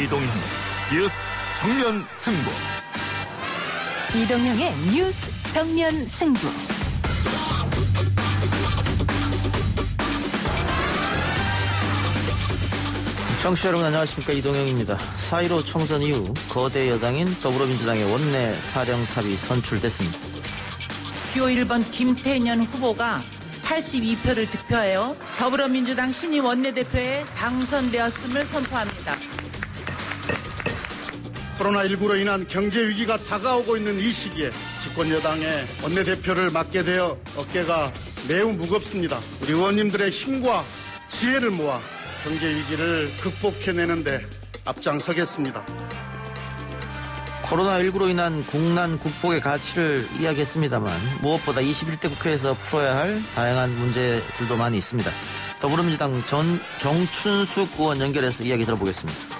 이동형 뉴스 정면 승부. 이동형의 뉴스 정면 승부. 청취자 여러분 안녕하십니까, 이동형입니다. 4.15 총선 이후 거대 여당인 더불어민주당의 원내 사령탑이 선출됐습니다. 기호 1번 김태년 후보가 82표를 득표하여 더불어민주당 신임 원내대표에 당선되었음을 선포합니다. 코로나19로 인한 경제 위기가 다가오고 있는 이 시기에 집권 여당의 원내대표를 맡게 되어 어깨가 매우 무겁습니다. 우리 의원님들의 힘과 지혜를 모아 경제 위기를 극복해내는데 앞장서겠습니다. 코로나19로 인한 국난 국복의 가치를 이야기했습니다만 무엇보다 21대 국회에서 풀어야 할 다양한 문제들도 많이 있습니다. 더불어민주당 정춘숙 의원 연결해서 이야기 들어보겠습니다.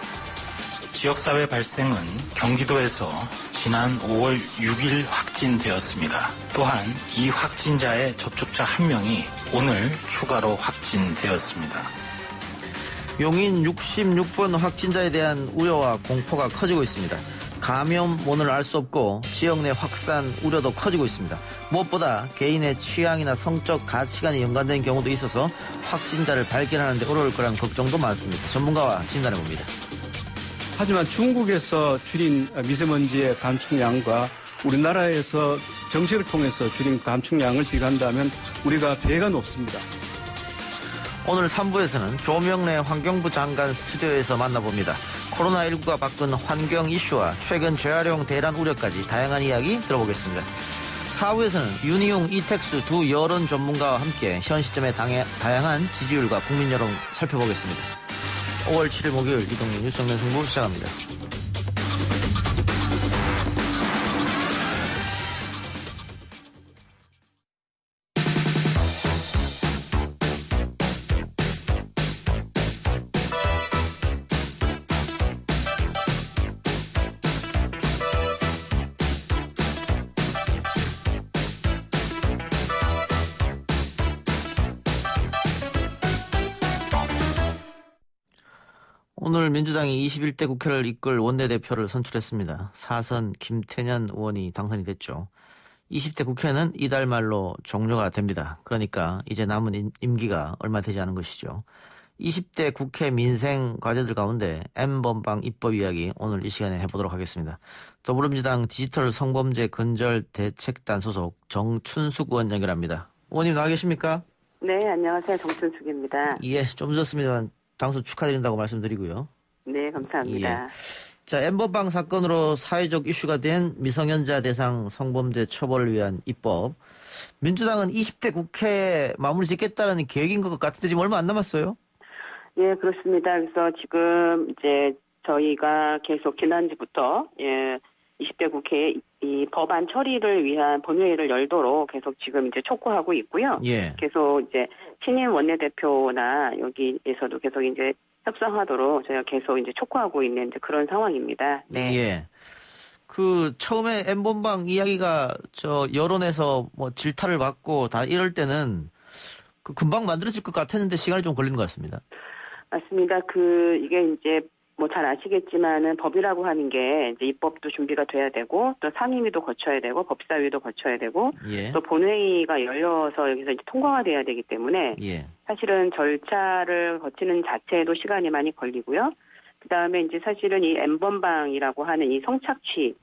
지역사회 발생은 경기도에서 지난 5월 6일 확진되었습니다. 또한 이 확진자의 접촉자 1명이 오늘 추가로 확진되었습니다. 용인 66번 확진자에 대한 우려와 공포가 커지고 있습니다. 감염원을 알 수 없고 지역 내 확산 우려도 커지고 있습니다. 무엇보다 개인의 취향이나 성적 가치관이 연관된 경우도 있어서 확진자를 발견하는 데 어려울 거라는 걱정도 많습니다. 전문가와 진단해봅니다. 하지만 중국에서 줄인 미세먼지의 감축량과 우리나라에서 정책을 통해서 줄인 감축량을 비교한다면 우리가 배가 높습니다. 오늘 3부에서는 조명래 환경부 장관 스튜디오에서 만나봅니다. 코로나19가 바꾼 환경 이슈와 최근 재활용 대란 우려까지 다양한 이야기 들어보겠습니다. 4부에서는 윤희용, 이택수 두 여론 전문가와 함께 현 시점의 다양한 지지율과 국민 여론 살펴보겠습니다. 5월 7일 목요일 이동형 뉴스 정면 승부 시작합니다. 오늘 민주당이 21대 국회를 이끌 원내대표를 선출했습니다. 4선 김태년 의원이 당선이 됐죠. 20대 국회는 이달 말로 종료가 됩니다. 그러니까 이제 남은 임기가 얼마 되지 않은 것이죠. 20대 국회 민생 과제들 가운데 N번방 입법 이야기 오늘 이 시간에 해보도록 하겠습니다. 더불어민주당 디지털 성범죄 근절 대책단 소속 정춘숙 의원 연결합니다. 의원님 나와 계십니까? 네, 안녕하세요. 정춘숙입니다. 예, 좀 늦었습니다만 당선 축하드린다고 말씀드리고요. 네, 감사합니다. 예. 자, N번방 사건으로 사회적 이슈가 된 미성년자 대상 성범죄 처벌을 위한 입법. 민주당은 20대 국회에 마무리 짓겠다는 계획인 것 같은데 지금 얼마 안 남았어요? 예, 그렇습니다. 그래서 지금 이제 저희가 계속 지난주부터 20대 국회에 이 법안 처리를 위한 본회의를 열도록 계속 지금 이제 촉구하고 있고요. 예. 계속 이제 신임 원내대표나 여기에서도 계속 이제 협상하도록 저희가 계속 이제 촉구하고 있는 이제 그런 상황입니다. 네. 예. 그 처음에 N번방 이야기가 여론에서 뭐 질타를 받고 다 이럴 때는 그 금방 만들어질 것 같았는데 시간이 좀 걸리는 것 같습니다. 맞습니다. 이게 이제 뭐 잘 아시겠지만은 법이라고 하는 게 이제 입법도 준비가 돼야 되고 또 상임위도 거쳐야 되고 법사위도 거쳐야 되고 예. 또 본회의가 열려서 여기서 이제 통과가 돼야 되기 때문에 예. 사실은 절차를 거치는 자체에도 시간이 많이 걸리고요. 그다음에 이제 사실은 이 N번방이라고 하는 이 성착취,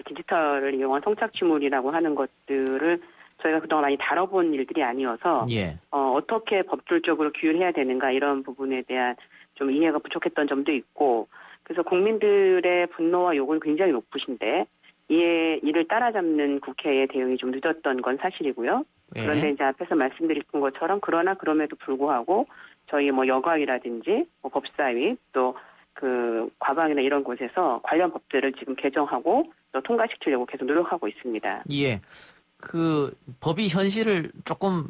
디지털을 이용한 성착취물이라고 하는 것들을 저희가 그동안 많이 다뤄본 일들이 아니어서 예. 어떻게 법률적으로 규율해야 되는가 이런 부분에 대한 좀 이해가 부족했던 점도 있고 그래서 국민들의 분노와 요구는 굉장히 높으신데 이를 따라잡는 국회의 대응이 좀 늦었던 건 사실이고요. 예. 그런데 이제 앞에서 말씀드린 것처럼 그럼에도 불구하고 저희 뭐 여가위라든지 뭐 법사위 또 그 과방이나 이런 곳에서 관련 법들을 지금 개정하고 또 통과시키려고 계속 노력하고 있습니다. 예. 그 법이 현실을 조금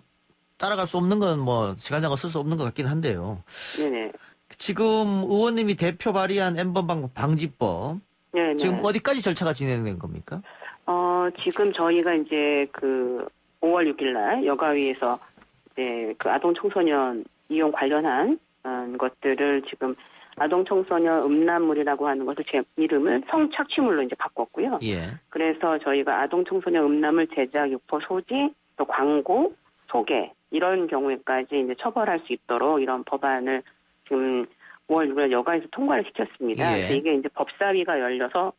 따라갈 수 없는 건 뭐 시간장을 쓸 수 없는 것 같긴 한데요. 네네. 지금 의원님이 대표 발의한 N번방 방지법. 네네. 지금 어디까지 절차가 진행된 겁니까? 지금 저희가 이제 5월 6일 날 여가위에서 이제 아동 청소년 이용 관련한 것들을 지금 아동 청소년 음란물이라고 하는 것을 제 이름을 성착취물로 이제 바꿨고요. 예. 그래서 저희가 아동 청소년 음란물 제작, 유포, 소지, 또 광고, 소개 이런 경우에까지 이제 처벌할 수 있도록 이런 법안을 지금 5월 6일 여가에서 통과를 시켰습니다. 예. 그래서 이게 이제 법사위가 열려서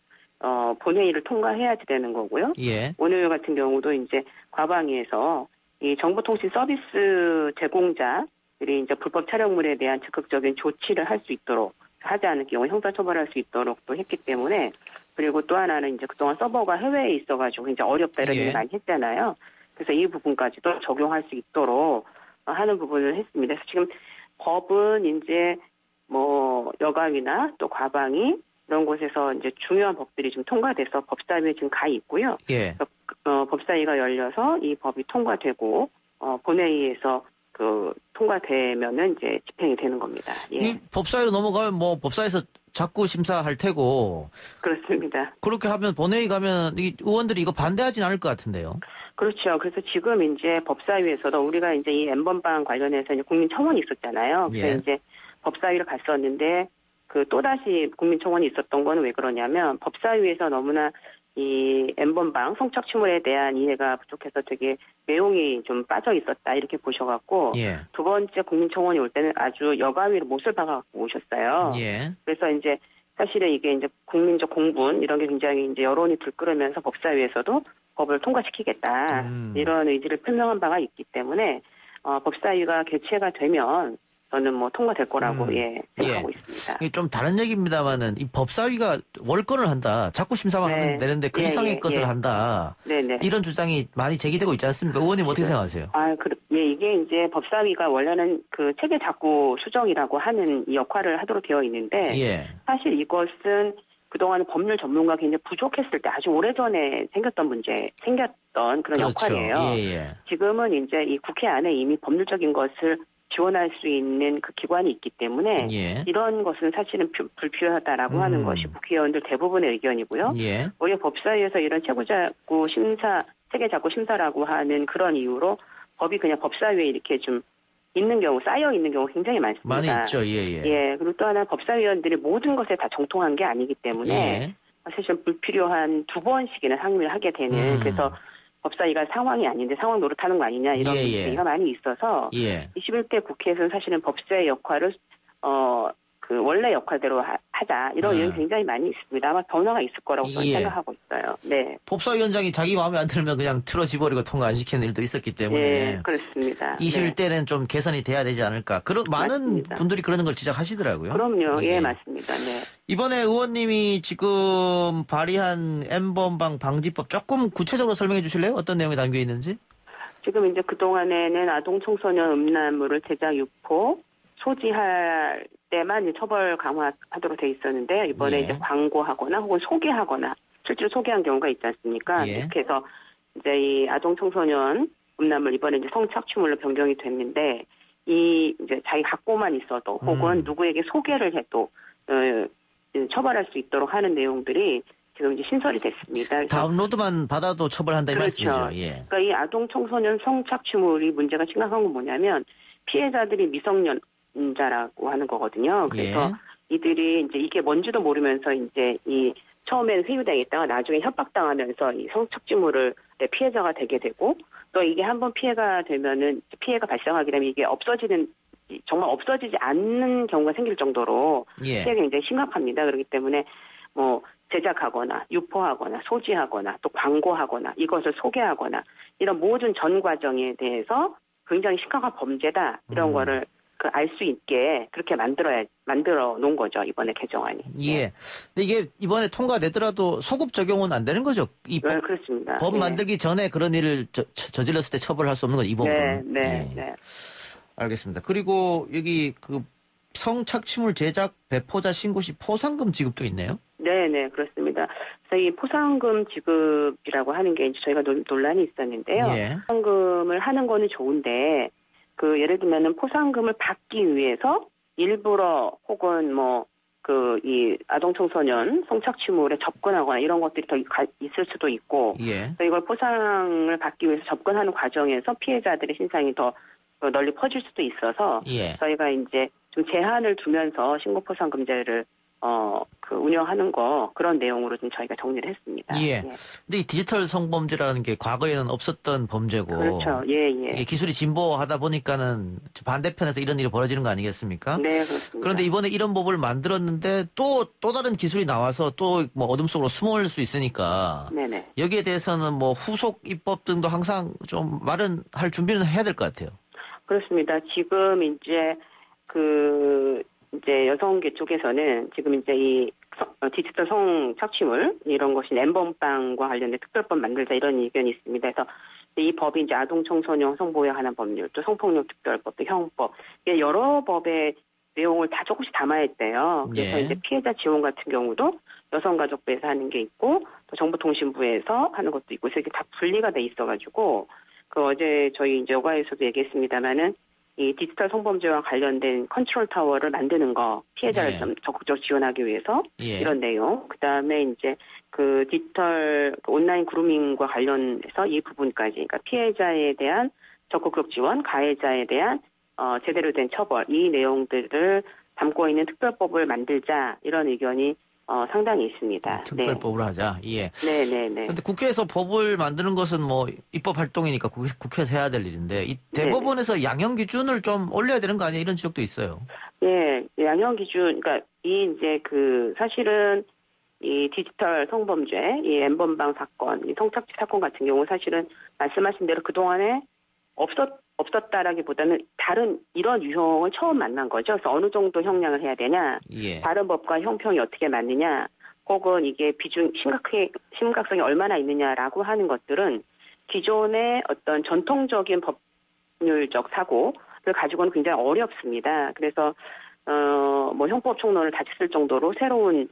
본회의를 통과해야 되는 거고요. 예. 오늘 같은 경우도 이제 과방위에서 이 정보통신 서비스 제공자들이 이제 불법 촬영물에 대한 적극적인 조치를 할 수 있도록 하지 않을 경우 형사처벌할 수 있도록 또 했기 때문에 그리고 또 하나는 이제 그동안 서버가 해외에 있어가지고 이제 어렵다 이런 얘기 많이 했잖아요. 그래서 이 부분까지도 적용할 수 있도록 하는 부분을 했습니다. 그래서 지금 법은 이제 뭐 여가위나 또 과방위 이런 곳에서 이제 중요한 법들이 지금 통과돼서 법사위에 지금 가 있고요. 예. 법사위가 열려서 이 법이 통과되고 본회의에서 그 통과되면은 이제 집행이 되는 겁니다. 예. 이 법사위로 넘어가면 뭐 법사위에서 자꾸 심사할 테고. 그렇습니다. 그렇게 하면 본회의 가면 이 의원들이 이거 반대하진 않을 것 같은데요. 그렇죠. 그래서 지금 이제 법사위에서도 우리가 이제 이 N번방 관련해서 이제 국민청원이 있었잖아요. 그래서 예. 이제 법사위를 갔었는데 그 또다시 국민청원이 있었던 거는 왜 그러냐면 법사위에서 너무나 이 N번방 성착취물에 대한 이해가 부족해서 되게 내용이 좀 빠져 있었다 이렇게 보셔갖고 예. 두 번째 국민청원이 올 때는 아주 여가위로 못을 박아갖고 오셨어요. 예. 그래서 이제 사실은 이게 이제 국민적 공분 이런 게 굉장히 이제 여론이 들끓으면서 법사위에서도 법을 통과시키겠다 이런 의지를 표명한 바가 있기 때문에 법사위가 개최가 되면 저는 뭐 통과될 거라고 생각하고 있습니다. 이게 좀 다른 얘기입니다만은 이 법사위가 월권을 한다. 자꾸 심사만 하면 되는데 그 이상의 것을 한다. 네네. 이런 주장이 많이 제기되고 있지 않습니까? 의원님 어떻게 생각하세요? 이게 이제 법사위가 원래는 그 체계 작고 수정이라고 하는 이 역할을 하도록 되어 있는데 사실 이것은 그동안 법률 전문가가 굉장히 부족했을 때 아주 오래전에 생겼던 그런 역할이에요. 지금은 이제 이 국회 안에 이미 법률적인 것을 지원할 수 있는 그 기관이 있기 때문에 이런 것은 사실은 불필요하다라고 하는 것이 국회의원들 대부분의 의견이고요. 오히려 법사위에서 이런 체계작고 심사라고 하는 그런 이유로 법이 그냥 법사위에 이렇게 좀 있는 경우, 쌓여 있는 경우 굉장히 많습니다. 많이 있죠. 그리고 또 하나 법사위원들이 모든 것에 다 정통한 게 아니기 때문에 사실 불필요한 두 번씩이나 상임위를 하게 되는 그래서 법사위가 상황이 아닌데 상황 노릇하는 거 아니냐 이런 얘기가 많이 있어서 21대 국회에서는 사실은 법사의 역할을 그 원래 역할대로 하자 이런 의견이 굉장히 많이 있습니다. 아마 변화가 있을 거라고 저는 생각하고 있어요. 네. 법사위원장이 자기 마음에 안 들면 그냥 틀어지버리고 통과 안 시키는 일도 있었기 때문에 그렇습니다. 21대는 좀 개선이 돼야 되지 않을까. 많은 분들이 그러는 걸 지적하시더라고요. 그럼요. 맞습니다. 네. 이번에 의원님이 지금 발의한 N번방 방지법 조금 구체적으로 설명해 주실래요? 어떤 내용이 담겨 있는지? 지금 이제 그동안에는 아동 청소년 음란물을 제작, 유포, 소지할 때만 처벌 강화하도록 돼 있었는데 이번에 이제 광고하거나 혹은 소개하거나 실제로 소개한 경우가 있지 않습니까? 이렇게 해서 이제 이 아동 청소년 음란물 이번에 이제 성착취물로 변경이 됐는데 이 이제 자기 갖고만 있어도 혹은 누구에게 소개를 해도 처벌할 수 있도록 하는 내용들이 지금 이제 신설이 됐습니다. 다운로드만 받아도 처벌한다 이 말씀이죠. 그러니까 이 아동 청소년 성착취물이 문제가 심각한 건 뭐냐면 피해자들이 미성년자라고 하는 거거든요. 그래서 이들이 이제 이게 뭔지도 모르면서 이제 이 처음에는 회유당했다가 나중에 협박당하면서 이 성착취물을 피해자가 되게 되고 또 이게 한번 피해가 되면은 피해가 발생하게 되면 이게 정말 없어지지 않는 경우가 생길 정도로 피해가 굉장히 심각합니다. 그렇기 때문에 뭐 제작하거나 유포하거나 소지하거나 또 광고하거나 이것을 소개하거나 이런 모든 전 과정에 대해서 굉장히 심각한 범죄다 이런 거를 알 수 있게 그렇게 만들어 놓은 거죠 이번에 개정안이. 근데 이게 이번에 통과되더라도 소급 적용은 안 되는 거죠? 그렇습니다. 법 만들기 전에 그런 일을 저질렀을 때 처벌할 수 없는 건 이 부분은. 네. 알겠습니다. 그리고 여기 그 성착취물 제작 배포자 신고 시 포상금 지급도 있네요. 네, 그렇습니다. 그래서 이 포상금 지급이라고 하는 게 이제 저희가 논란이 있었는데요. 포상금을 하는 거는 좋은데 그 예를 들면은 포상금을 받기 위해서 일부러 혹은 이 아동 청소년 성착취물에 접근하거나 이런 것들이 더 있을 수도 있고 또 이걸 포상을 받기 위해서 접근하는 과정에서 피해자들의 신상이 더 널리 퍼질 수도 있어서 예. 저희가 이제 좀 제한을 두면서 신고포상금제를 운영하는 그런 내용으로 좀 저희가 정리를 했습니다. 예. 근데 이 디지털 성범죄라는 게 과거에는 없었던 범죄고. 그렇죠. 예. 이게 기술이 진보하다 보니까는 반대편에서 이런 일이 벌어지는 거 아니겠습니까? 네, 그렇습니다. 그런데 이번에 이런 법을 만들었는데 또 다른 기술이 나와서 또 뭐 어둠 속으로 숨을 수 있으니까. 네네. 여기에 대해서는 뭐 후속 입법 등도 항상 좀 마련할 준비는 해야 될 것 같아요. 그렇습니다. 지금 이제 이제 여성계 쪽에서는 지금 이제 이 디지털 성착취물 이런 것이 엠번방과 관련된 특별법 만들자 이런 의견이 있습니다. 그래서 이 법이 이제 아동 청소년 성보호에 관한 법률, 또 성폭력 특별법, 또 형법, 여러 법의 내용을 다 조금씩 담아야 했대요. 그래서 예. 이제 피해자 지원 같은 경우도 여성가족부에서 하는 게 있고 또 정보통신부에서 하는 것도 있고, 그래서 이게 다 분리가 돼 있어가지고 어제 저희 이제 여가에서도 얘기했습니다만은. 이 디지털 성범죄와 관련된 컨트롤 타워를 만드는 거, 피해자를 예. 좀 적극적으로 지원하기 위해서 예. 이런 내용. 그다음에 이제 디지털 온라인 그루밍과 관련해서 이 부분까지, 그러니까 피해자에 대한 적극적 지원, 가해자에 대한 제대로 된 처벌, 이 내용들을 담고 있는 특별법을 만들자 이런 의견이 상당히 있습니다. 특별법으로 하자. 예. 네네네. 근데 국회에서 법을 만드는 것은 뭐 입법 활동이니까 국회에서 해야 될 일인데 이 대법원에서 양형 기준을 좀 올려야 되는 거 아니야? 이런 지적도 있어요. 예, 양형 기준, 그러니까 이제 사실은 이 디지털 성범죄, 이 엠번방 사건, 이 성착취 사건 같은 경우 사실은 말씀하신 대로 그동안에 없었다라기보다는 다른 이런 유형을 처음 만난 거죠. 그래서 어느 정도 형량을 해야 되냐, 예. 다른 법과 형평이 어떻게 맞느냐, 혹은 이게 심각성이 얼마나 있느냐라고 하는 것들은 기존의 어떤 전통적인 법률적 사고를 가지고는 굉장히 어렵습니다. 그래서 뭐 형법 총론을 다시 쓸 정도로 새로운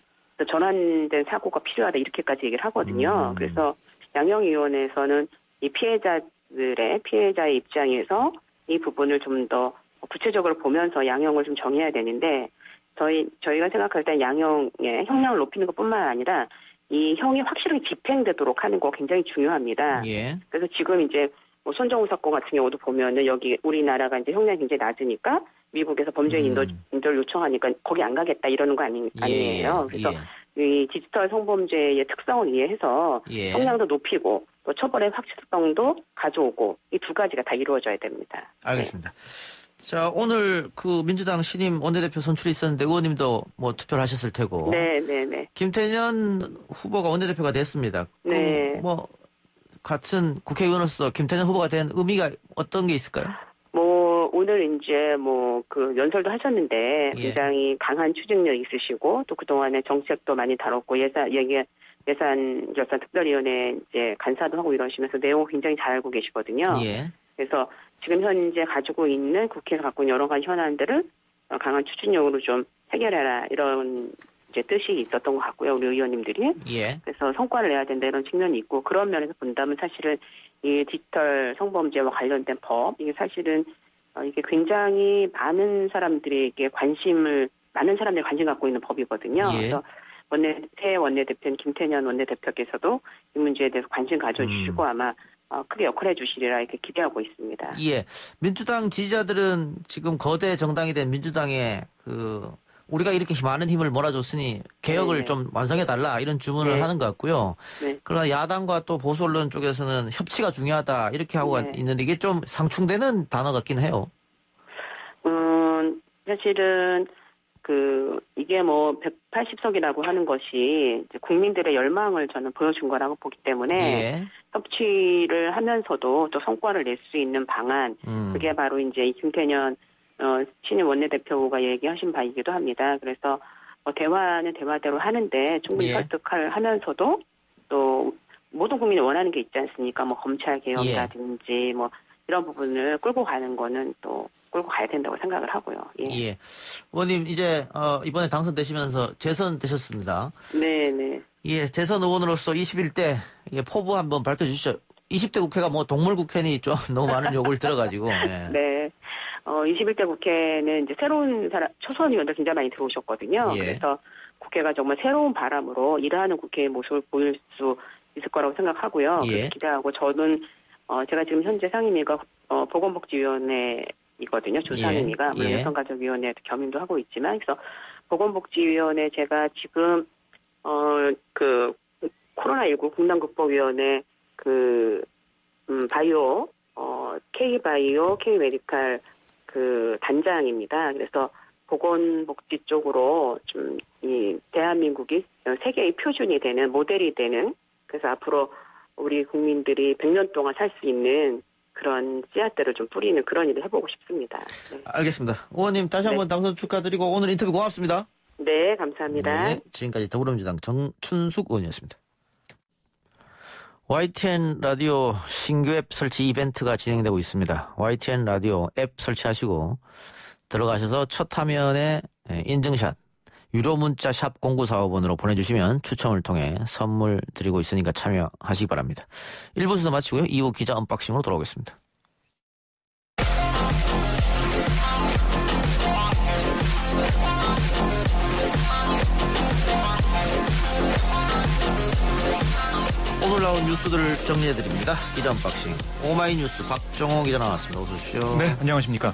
전환된 사고가 필요하다 이렇게까지 얘기를 하거든요. 그래서 양형위원회에서는 이 피해자의 입장에서 이 부분을 좀 더 구체적으로 보면서 양형을 좀 정해야 되는데 저희가 생각할 때 양형의 형량을 높이는 것뿐만 아니라 이 형이 확실하게 집행되도록 하는 거 굉장히 중요합니다. 예. 그래서 지금 이제 뭐 손정우 사건 같은 경우도 보면은 여기 우리나라가 이제 형량이 굉장히 낮으니까 미국에서 범죄인 인도를 요청하니까 거기 안 가겠다 이러는 거 아니에요. 그래서 이 디지털 성범죄의 특성을 이해해서 형량도 높이고 또 처벌의 확실성도 가져오고 이 두 가지가 다 이루어져야 됩니다. 알겠습니다. 자, 오늘 민주당 신임 원내대표 선출이 있었는데 의원님도 뭐 투표를 하셨을 테고. 네네네. 김태년 후보가 원내대표가 됐습니다. 네. 뭐 같은 국회의원으로서 김태년 후보가 된 의미가 어떤 게 있을까요? 뭐 오늘 이제 연설도 하셨는데 굉장히 강한 추진력 있으시고 또 그동안에 정책도 많이 다뤘고 예산 특별위원회 이제 간사도 하고 이러시면서 내용을 굉장히 잘 알고 계시거든요. 예. 그래서 지금 현재 가지고 있는 국회가 갖고 있는 여러 가지 현안들을 강한 추진력으로 좀 해결해라 이런 이제 뜻이 있었던 것 같고요. 우리 의원님들이. 예. 그래서 성과를 내야 된다 이런 측면이 있고 그런 면에서 본다면 사실은 이 디지털 성범죄와 관련된 법 이게 사실은 이게 굉장히 많은 사람들이 관심 갖고 있는 법이거든요. 예. 그래서 새 원내대표인 김태년 원내대표께서도 이 문제에 대해서 관심 가져주시고 아마 크게 역할을 해주시리라 이렇게 기대하고 있습니다. 예. 민주당 지지자들은 지금 거대 정당이 된 민주당에 우리가 이렇게 많은 힘을 몰아줬으니 개혁을 좀 완성해달라 이런 주문을 하는 것 같고요. 네. 그러나 야당과 또 보수 언론 쪽에서는 협치가 중요하다 이렇게 하고 있는데 이게 좀 상충되는 단어 같긴 해요. 사실은 이게 180석이라고 하는 것이 이제 국민들의 열망을 저는 보여준 거라고 보기 때문에 협치를 하면서도 또 성과를 낼 수 있는 방안 그게 바로 이제 김태년 신임 원내대표가 얘기하신 바이기도 합니다. 그래서 대화는 대화대로 하는데 충분히 설득을 하면서도 또 모든 국민이 원하는 게 있지 않습니까? 검찰 개혁이라든지 이런 부분을 끌고 가는 거는 또 끌고 가야 된다고 생각을 하고요. 예. 의원님 이제 이번에 당선되시면서 재선되셨습니다. 네네. 예, 재선 의원으로서 21대 포부 한번 밝혀주시죠. 20대 국회가 동물 국회니 좀 너무 많은 요구를 들어가지고. 예. 네. 21대 국회는 이제 새로운 초선 의원들 굉장히 많이 들어오셨거든요. 그래서 국회가 정말 새로운 바람으로 일하는 국회의 모습을 보일 수 있을 거라고 생각하고요. 그래서 기대하고 저는 제가 지금 현재 상임위가 보건복지위원회이거든요. 조사하는 예. 이가 물론 예. 여성가족위원회 겸임도 하고 있지만 그래서 보건복지위원회 제가 지금 그 코로나19 국난극복위원회 바이오 K바이오 K메디칼 그 단장입니다. 그래서 보건복지 쪽으로 좀 이 대한민국이 세계의 표준이 되는 모델이 되는 그래서 앞으로 우리 국민들이 100년 동안 살 수 있는 그런 씨앗들을 좀 뿌리는 그런 일을 해보고 싶습니다. 네. 알겠습니다. 의원님 다시 한번 당선 축하드리고 오늘 인터뷰 고맙습니다. 네, 감사합니다. 네, 지금까지 더불어민주당 정춘숙 의원이었습니다. YTN 라디오 신규 앱 설치 이벤트가 진행되고 있습니다. YTN 라디오 앱 설치하시고 들어가셔서 첫 화면에 인증샷 유료 문자 샵 0945번으로 보내주시면 추첨을 통해 선물 드리고 있으니까 참여하시기 바랍니다. 1부 순서 마치고요. 2부 기자 언박싱으로 돌아오겠습니다. 오늘 나온 뉴스들을 정리해드립니다. 기자 언박싱 오마이뉴스 박정호 기자 나왔습니다. 어서 오십시오. 네, 안녕하십니까.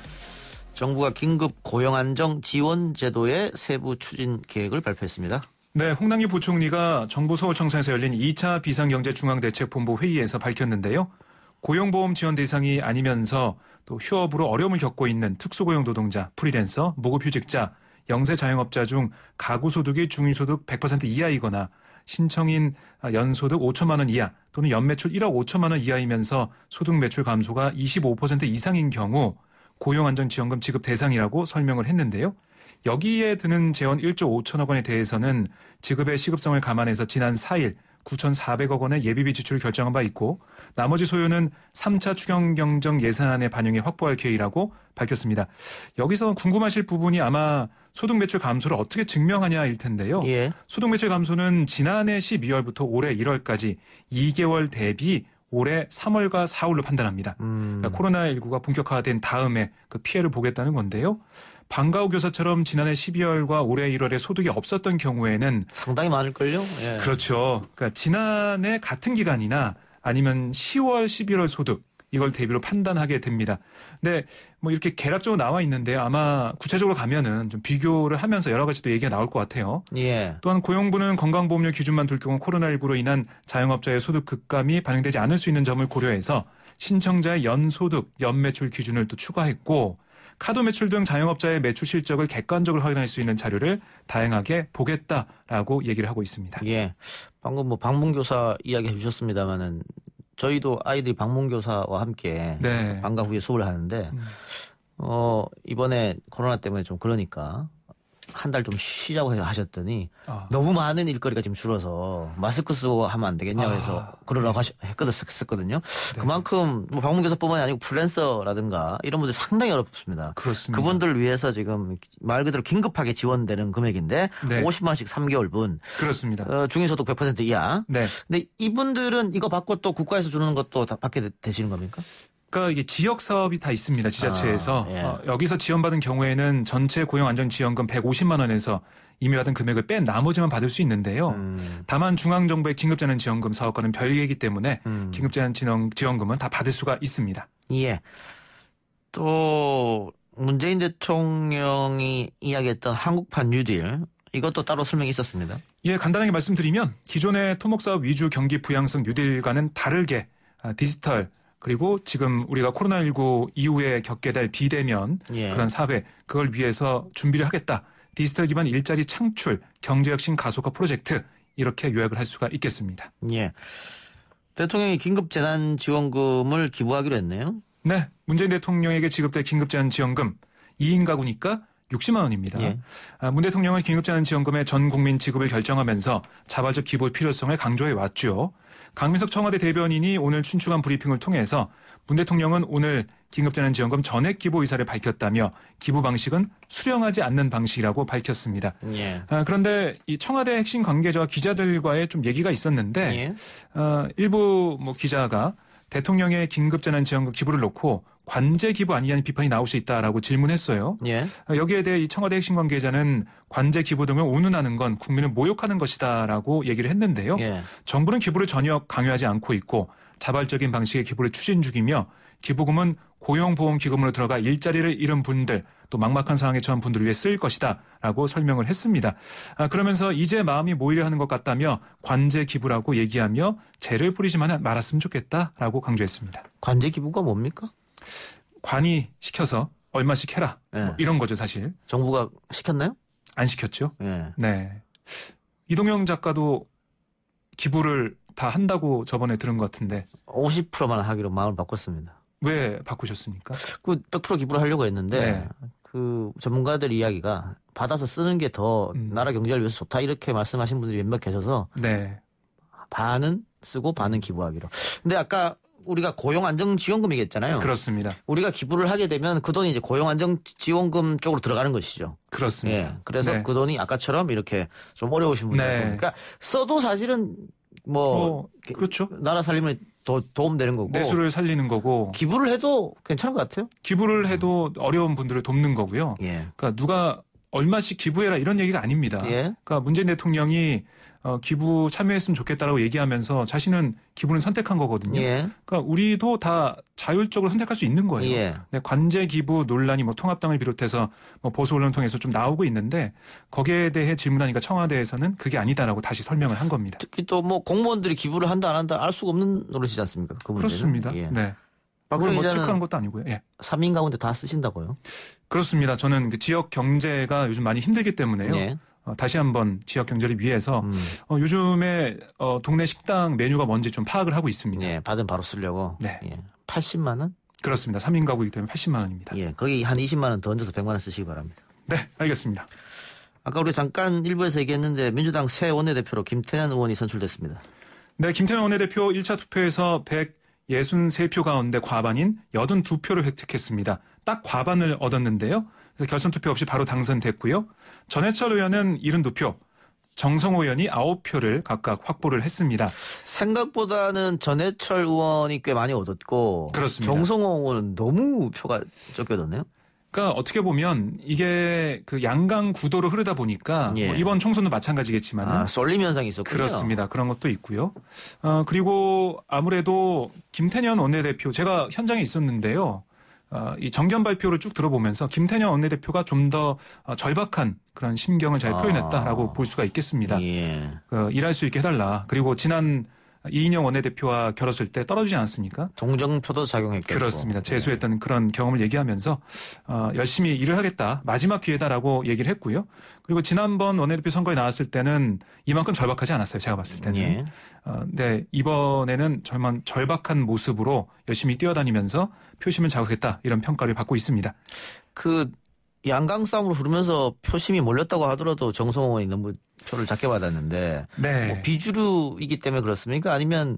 정부가 긴급 고용안정 지원 제도의 세부 추진 계획을 발표했습니다. 네, 홍남기 부총리가 정부 서울청사에서 열린 2차 비상경제중앙대책본부 회의에서 밝혔는데요. 고용보험 지원 대상이 아니면서 또 휴업으로 어려움을 겪고 있는 특수고용 노동자, 프리랜서, 무급휴직자, 영세 자영업자 중 가구소득이 중위소득 100% 이하이거나 신청인 연소득 5천만 원 이하 또는 연매출 1억 5천만 원 이하이면서 소득 매출 감소가 25% 이상인 경우 고용안정지원금 지급 대상이라고 설명을 했는데요. 여기에 드는 재원 1조 5천억 원에 대해서는 지급의 시급성을 감안해서 지난 4일 9,400억 원의 예비비 지출을 결정한 바 있고 나머지 소요는 3차 추경경정 예산안에 반영해 확보할 계획이라고 밝혔습니다. 여기서 궁금하실 부분이 아마 소득 매출 감소를 어떻게 증명하냐일 텐데요. 예. 소득 매출 감소는 지난해 12월부터 올해 1월까지 2개월 대비 올해 3월과 4월로 판단합니다. 그러니까 코로나19가 본격화된 다음에 그 피해를 보겠다는 건데요. 방과후 교사처럼 지난해 12월과 올해 1월에 소득이 없었던 경우에는 상당히 많을걸요? 예. 그렇죠. 그러니까 지난해 같은 기간이나 아니면 10월, 11월 소득 이걸 대비로 판단하게 됩니다. 근데 뭐 이렇게 개략적으로 나와 있는데 아마 구체적으로 가면은 좀 비교를 하면서 여러 가지 또 얘기가 나올 것 같아요. 예. 또한 고용부는 건강보험료 기준만 둘 경우 코로나19로 인한 자영업자의 소득 급감이 반영되지 않을 수 있는 점을 고려해서 신청자의 연소득, 연매출 기준을 또 추가했고 카드 매출 등 자영업자의 매출 실적을 객관적으로 확인할 수 있는 자료를 다양하게 보겠다라고 얘기를 하고 있습니다. 예. 방금 뭐 방문교사 이야기 해주셨습니다만은 저희도 아이들이 방문교사와 함께 네. 방과 후에 수업을 하는데 이번에 코로나 때문에 좀 그러니까 한 달 좀 쉬자고 하셨더니 너무 많은 일거리가 지금 줄어서 마스크 쓰고 하면 안 되겠냐고 해서 그러라고 했었거든요. 네. 그만큼 뭐 방문교사뿐만이 아니고 프리랜서라든가 이런 분들 상당히 어렵습니다. 그렇습니다. 그분들을 위해서 지금 말 그대로 긴급하게 지원되는 금액인데 네. 50만 원씩 3개월분. 그렇습니다. 중위소득 100% 이하. 네. 근데 이분들은 이거 받고 또 국가에서 주는 것도 다 받게 되시는 겁니까? 그러니까 이게 지역 사업이 다 있습니다. 지자체에서. 예. 여기서 지원받은 경우에는 전체 고용안정지원금 150만 원에서 이미 받은 금액을 뺀 나머지만 받을 수 있는데요. 다만 중앙정부의 긴급재난지원금 사업과는 별개이기 때문에 긴급재난지원금은 다 받을 수가 있습니다. 예. 또 문재인 대통령이 이야기했던 한국판 뉴딜 이것도 따로 설명이 있었습니다. 예, 간단하게 말씀드리면 기존의 토목사업 위주 경기 부양성 뉴딜과는 다르게 디지털 그리고 지금 우리가 코로나19 이후에 겪게 될 비대면 그런 사회 그걸 위해서 준비를 하겠다. 디지털 기반 일자리 창출, 경제혁신 가속화 프로젝트 이렇게 요약을 할 수가 있겠습니다. 예. 대통령이 긴급재난지원금을 기부하기로 했네요. 네. 문재인 대통령에게 지급될 긴급재난지원금 2인 가구니까 60만 원입니다. 예. 문 대통령은 긴급재난지원금의 전 국민 지급을 결정하면서 자발적 기부의 필요성을 강조해 왔죠. 강민석 청와대 대변인이 오늘 춘추관 브리핑을 통해서 문 대통령은 오늘 긴급재난지원금 전액 기부 의사를 밝혔다며 기부 방식은 수령하지 않는 방식이라고 밝혔습니다. 예. 그런데 이 청와대 핵심 관계자와 기자들과의 좀 얘기가 있었는데 일부 뭐 기자가 대통령의 긴급재난지원금 기부를 놓고 관제 기부 아니냐는 비판이 나올 수 있다라고 질문했어요. 예. 여기에 대해 이 청와대 핵심 관계자는 관제 기부 등을 운운하는 건 국민을 모욕하는 것이다라고 얘기를 했는데요. 예. 정부는 기부를 전혀 강요하지 않고 있고 자발적인 방식의 기부를 추진 중이며 기부금은 고용보험기금으로 들어가 일자리를 잃은 분들 또 막막한 상황에 처한 분들을 위해 쓰일 것이다라고 설명을 했습니다. 그러면서 이제 마음이 모이려 하는 것 같다며 관제 기부라고 얘기하며 재를 뿌리지만 말았으면 좋겠다라고 강조했습니다. 관제 기부가 뭡니까? 관이 시켜서 얼마씩 해라. 네. 뭐 이런 거죠 사실. 정부가 시켰나요? 안 시켰죠. 네. 네. 이동영 작가도 기부를 다 한다고 저번에 들은 것 같은데 50%만 하기로 마음을 바꿨습니다. 왜 바꾸셨습니까? 그 100% 기부를 하려고 했는데 네. 그 전문가들 이야기가 받아서 쓰는 게 더 나라 경제를 위해서 좋다 이렇게 말씀하신 분들이 몇몇 계셔서 네. 반은 쓰고 반은 기부하기로. 근데 아까 우리가 고용안정지원금 얘기했잖아요. 그렇습니다. 우리가 기부를 하게 되면 그 돈이 이제 고용안정지원금 쪽으로 들어가는 것이죠. 그렇습니다. 예. 그래서 네. 그 돈이 아까처럼 이렇게 좀 어려우신 분들 네. 그러니까 써도 사실은 뭐 그렇죠. 나라 살림에 도움되는 거고 내수를 살리는 거고 기부를 해도 괜찮을 것 같아요. 기부를 해도 어려운 분들을 돕는 거고요. 예. 그러니까 누가 얼마씩 기부해라 이런 얘기가 아닙니다. 예. 그러니까 문재인 대통령이 기부 참여했으면 좋겠다라고 얘기하면서 자신은 기부는 선택한 거거든요. 예. 그러니까 우리도 다 자율적으로 선택할 수 있는 거예요. 예. 네, 관제 기부 논란이 뭐 통합당을 비롯해서 뭐 보수 언론을 통해서 좀 나오고 있는데 거기에 대해 질문하니까 청와대에서는 그게 아니다라고 다시 설명을 한 겁니다. 특히 또 뭐 공무원들이 기부를 한다 안 한다 알 수가 없는 노릇이지 않습니까? 그 문제는. 그렇습니다. 예. 네. 박 그걸 뭐 기자는 체크한 것도 아니고요. 예. 3인 가운데 다 쓰신다고요? 그렇습니다. 저는 그 지역 경제가 요즘 많이 힘들기 때문에요. 예. 다시 한번 지역 경제를 위해서 요즘에 동네 식당 메뉴가 뭔지 좀 파악을 하고 있습니다. 예. 받은 바로 쓰려고. 네. 예. 80만 원? 그렇습니다. 3인 가구이기 때문에 80만 원입니다. 예. 거기 한 20만 원 더 얹어서 100만 원 쓰시기 바랍니다. 네, 알겠습니다. 아까 우리 잠깐 일부에서 얘기했는데 민주당 새 원내대표로 김태년 의원이 선출됐습니다. 네, 김태년 원내대표 1차 투표에서 163표 가운데 과반인 82표를 획득했습니다. 딱 과반을 얻었는데요. 그래서 결선 투표 없이 바로 당선됐고요. 전해철 의원은 72표, 정성호 의원이 9표를 각각 확보를 했습니다. 생각보다는 전해철 의원이 꽤 많이 얻었고 그렇습니다. 정성호 의원은 너무 표가 적게 얻었네요. 그러니까 어떻게 보면 이게 그 양강 구도로 흐르다 보니까 예. 뭐 이번 총선도 마찬가지겠지만 쏠림 현상이 있었군요. 그렇습니다. 그런 것도 있고요. 그리고 아무래도 김태년 원내대표 제가 현장에 있었는데요. 이 정견 발표를 쭉 들어보면서 김태년 원내대표가 좀 더 절박한 그런 심경을 잘 표현했다라고 볼 수가 있겠습니다. 예. 일할 수 있게 해달라. 그리고 지난 이인영 원내대표와 겨뤘을 때 떨어지지 않았습니까? 동정표도 작용했겠고. 그렇습니다. 재수했던 그런 경험을 얘기하면서 열심히 일을 하겠다. 마지막 기회다라고 얘기를 했고요. 그리고 지난번 원내대표 선거에 나왔을 때는 이만큼 절박하지 않았어요. 제가 봤을 때는. 예. 네, 이번에는 정말 절박한 모습으로 열심히 뛰어다니면서 표심을 자극했다. 이런 평가를 받고 있습니다. 그 양강 싸움으로 흐르면서 표심이 몰렸다고 하더라도 정성호 의원이 너무 표를 작게 받았는데 네. 뭐 비주류이기 때문에 그렇습니까? 아니면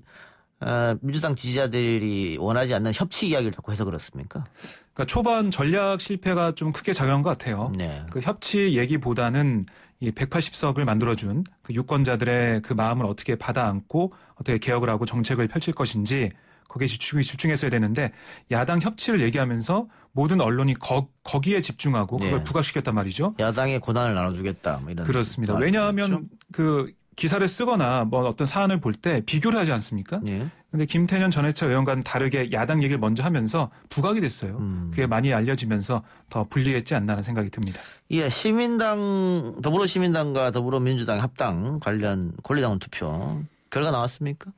민주당 지지자들이 원하지 않는 협치 이야기를 자꾸 해서 그렇습니까? 그러니까 초반 전략 실패가 좀 크게 작용한 것 같아요. 네. 그 협치 얘기보다는 이 180석을 만들어준 그 유권자들의 그 마음을 어떻게 받아 안고 어떻게 개혁을 하고 정책을 펼칠 것인지 거기에 집중했어야 되는데 야당 협치를 얘기하면서 모든 언론이 거기에 집중하고 그걸 네. 부각시켰단 말이죠. 야당의 고난을 나눠주겠다. 뭐 이런. 그렇습니다. 말이죠. 왜냐하면 그 기사를 쓰거나 뭐 어떤 사안을 볼 때 비교를 하지 않습니까? 예. 근데 김태년 전해철 의원과는 다르게 야당 얘기를 먼저 하면서 부각이 됐어요. 그게 많이 알려지면서 더 불리했지 않나 하는 생각이 듭니다. 예, 더불어시민당과 더불어민주당 합당 관련 권리당원 투표 결과 나왔습니까?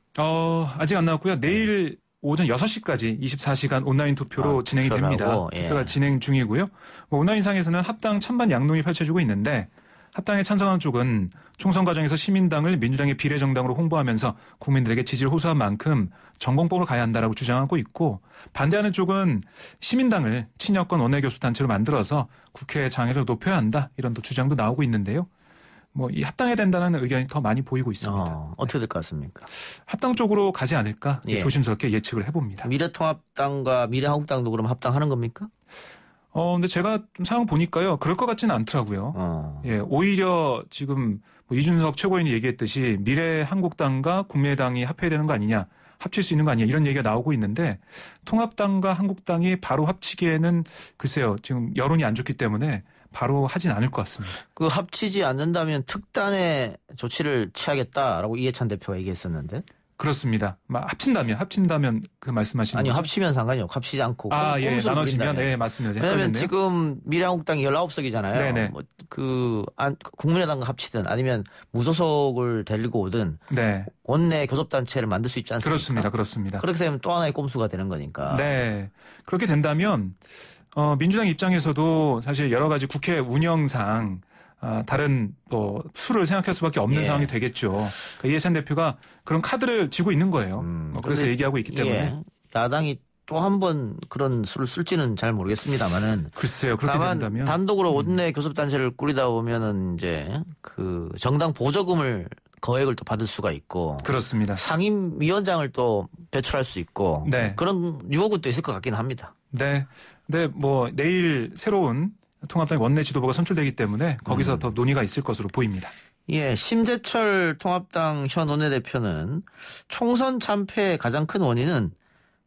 아직 안 나왔고요. 내일 오전 6시까지 24시간 온라인 투표로 진행이 됩니다. 투표하고, 예. 투표가 진행 중이고요. 뭐 온라인상에서는 합당 찬반 양론이 펼쳐지고 있는데 합당에 찬성한 쪽은 총선 과정에서 시민당을 민주당의 비례정당으로 홍보하면서 국민들에게 지지를 호소한 만큼 전공법으로 가야 한다라고 주장하고 있고 반대하는 쪽은 시민당을 친여권 원내교섭단체로 만들어서 국회 장애를 높여야 한다 이런 또 주장도 나오고 있는데요. 뭐 이 합당해야 된다는 의견이 더 많이 보이고 있습니다. 어떻게 될 것 같습니까? 합당 쪽으로 가지 않을까 예. 조심스럽게 예측을 해봅니다. 미래통합당과 미래한국당도 그럼 합당하는 겁니까? 근데 제가 좀 상황 보니까요. 그럴 것 같지는 않더라고요. 예, 오히려 지금 뭐 이준석 최고위원이 얘기했듯이 미래한국당과 국민의당이 합해야 되는 거 아니냐. 합칠 수 있는 거 아니냐. 이런 얘기가 나오고 있는데 통합당과 한국당이 바로 합치기에는 글쎄요. 지금 여론이 안 좋기 때문에 바로 하진 않을 것 같습니다. 그 합치지 않는다면 특단의 조치를 취하겠다라고 이해찬 대표가 얘기했었는데. 그렇습니다. 합친다면 그 말씀하시는 아니요, 거죠? 합치면 상관이 없고 합치지 않고. 예, 꼼수를 나눠지면 부린다면. 네, 맞습니다. 왜냐하면 헷갈렸네요. 지금 미래한국당이 19석이잖아요. 네네. 국민의당과 합치든 아니면 무소속을 데리고 오든 네, 원내 교섭단체를 만들 수 있지 않습니까? 그렇습니다. 그렇게 되면 또 하나의 꼼수가 되는 거니까. 네, 그렇게 된다면 민주당 입장에서도 사실 여러 가지 국회 운영상 다른 또 수를 생각할 수밖에 없는 예. 상황이 되겠죠. 그러니까 이해찬 대표가 그런 카드를 쥐고 있는 거예요. 그래서 근데 얘기하고 있기 때문에. 예, 야당이 또 한 번 그런 수를 쓸지는 잘 모르겠습니다만은. 글쎄요, 그렇게 다만 된다면 단독으로 원내 교섭단체를 꾸리다 보면은 이제 그 정당 보조금을 거액을 또 받을 수가 있고. 그렇습니다. 상임위원장을 또 배출할 수 있고. 네. 그런 유혹은 또 있을 것 같긴 합니다. 네, 뭐 내일 새로운 통합당 원내 지도부가 선출되기 때문에 거기서 더 논의가 있을 것으로 보입니다. 예, 심재철 통합당 현 원내대표는 총선 참패의 가장 큰 원인은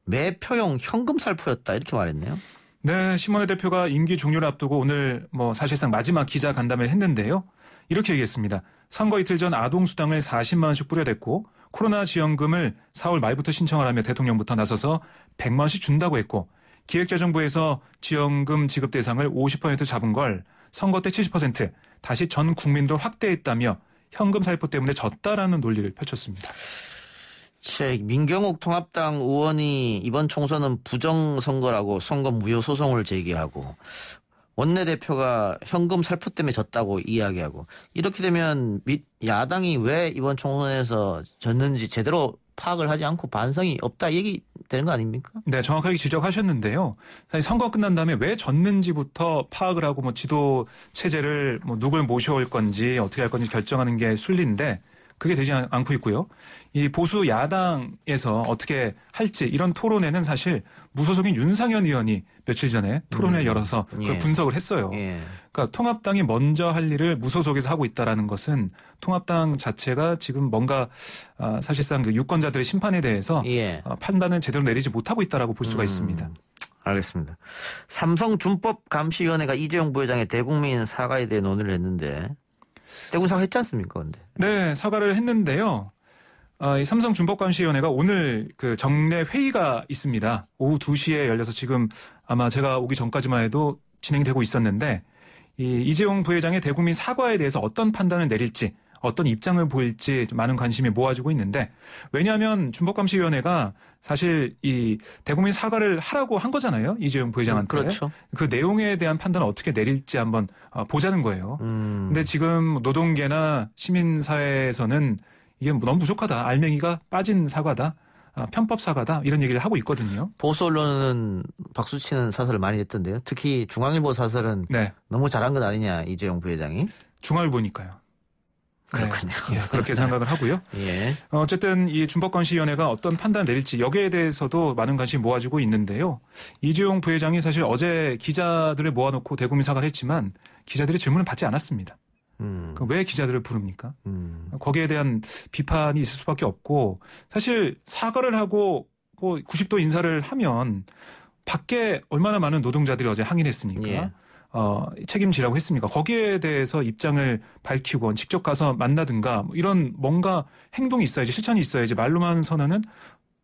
매표용 현금 살포였다 이렇게 말했네요. 네, 심원회 대표가 임기 종료를 앞두고 오늘 뭐 사실상 마지막 기자 간담회를 했는데요. 이렇게 얘기했습니다. 선거 이틀 전 아동수당을 40만 원씩 뿌려댔고 코로나 지원금을 4월 말부터 신청을 하며 대통령부터 나서서 100만 원씩 준다고 했고 기획재정부에서 지원금 지급 대상을 50% 잡은 걸 선거 때 70% 다시 전 국민도 확대했다며 현금 살포 때문에 졌다라는 논리를 펼쳤습니다. 민경욱 통합당 의원이 이번 총선은 부정선거라고 선거 무효 소송을 제기하고 원내대표가 현금 살포 때문에 졌다고 이야기하고 이렇게 되면 야당이 왜 이번 총선에서 졌는지 제대로 파악을 하지 않고 반성이 없다 얘기 되는 거 아닙니까? 네, 정확하게 지적하셨는데요. 사실 선거가 끝난 다음에 왜 졌는지부터 파악을 하고 뭐 지도 체제를 뭐 누굴 모셔올 건지 어떻게 할 건지 결정하는 게 순리인데 그게 되지 않고 있고요. 이 보수 야당에서 어떻게 할지 이런 토론회는 사실 무소속인 윤상현 의원이 며칠 전에 토론회를 열어서 그걸 분석을 했어요. 예. 그러니까 통합당이 먼저 할 일을 무소속에서 하고 있다라는 것은 통합당 자체가 지금 뭔가 사실상 그 유권자들의 심판에 대해서 판단을 제대로 내리지 못하고 있다라고 볼 수가 있습니다. 알겠습니다. 삼성준법감시위원회가 이재용 부회장의 대국민 사과에 대해 논의를 했는데 대국민 사과 했지 않습니까? 근데. 네, 사과를 했는데요. 이 삼성준법감시위원회가 오늘 그 정례 회의가 있습니다. 오후 2시에 열려서 지금 아마 제가 오기 전까지만 해도 진행되고 있었는데 이 이재용 부회장의 대국민 사과에 대해서 어떤 판단을 내릴지 어떤 입장을 보일지 좀 많은 관심이 모아지고 있는데 왜냐하면 준법감시위원회가 사실 이 대국민 사과를 하라고 한 거잖아요. 이재용 부회장한테. 그렇죠. 그 내용에 대한 판단을 어떻게 내릴지 한번 보자는 거예요. 근데 지금 노동계나 시민사회에서는 이게 너무 부족하다. 알맹이가 빠진 사과다. 편법 사과다. 이런 얘기를 하고 있거든요. 보수 언론은 박수치는 사설을 많이 냈던데요. 특히 중앙일보 사설은 네. 너무 잘한 것 아니냐 이재용 부회장이. 중앙일보니까요. 그렇군요. 네. 예, 그렇게 생각을 하고요. 예. 어쨌든 이 준법감시위원회가 어떤 판단을 내릴지 여기에 대해서도 많은 관심이 모아지고 있는데요. 이재용 부회장이 사실 어제 기자들을 모아놓고 대국민 사과를 했지만 기자들이 질문을 받지 않았습니다. 왜 기자들을 부릅니까? 거기에 대한 비판이 있을 수밖에 없고 사실 사과를 하고 90도 인사를 하면 밖에 얼마나 많은 노동자들이 어제 항의를 했습니까? 예. 책임지라고 했습니까? 거기에 대해서 입장을 밝히고 직접 가서 만나든가 이런 뭔가 행동이 있어야지 실천이 있어야지 말로만 선언은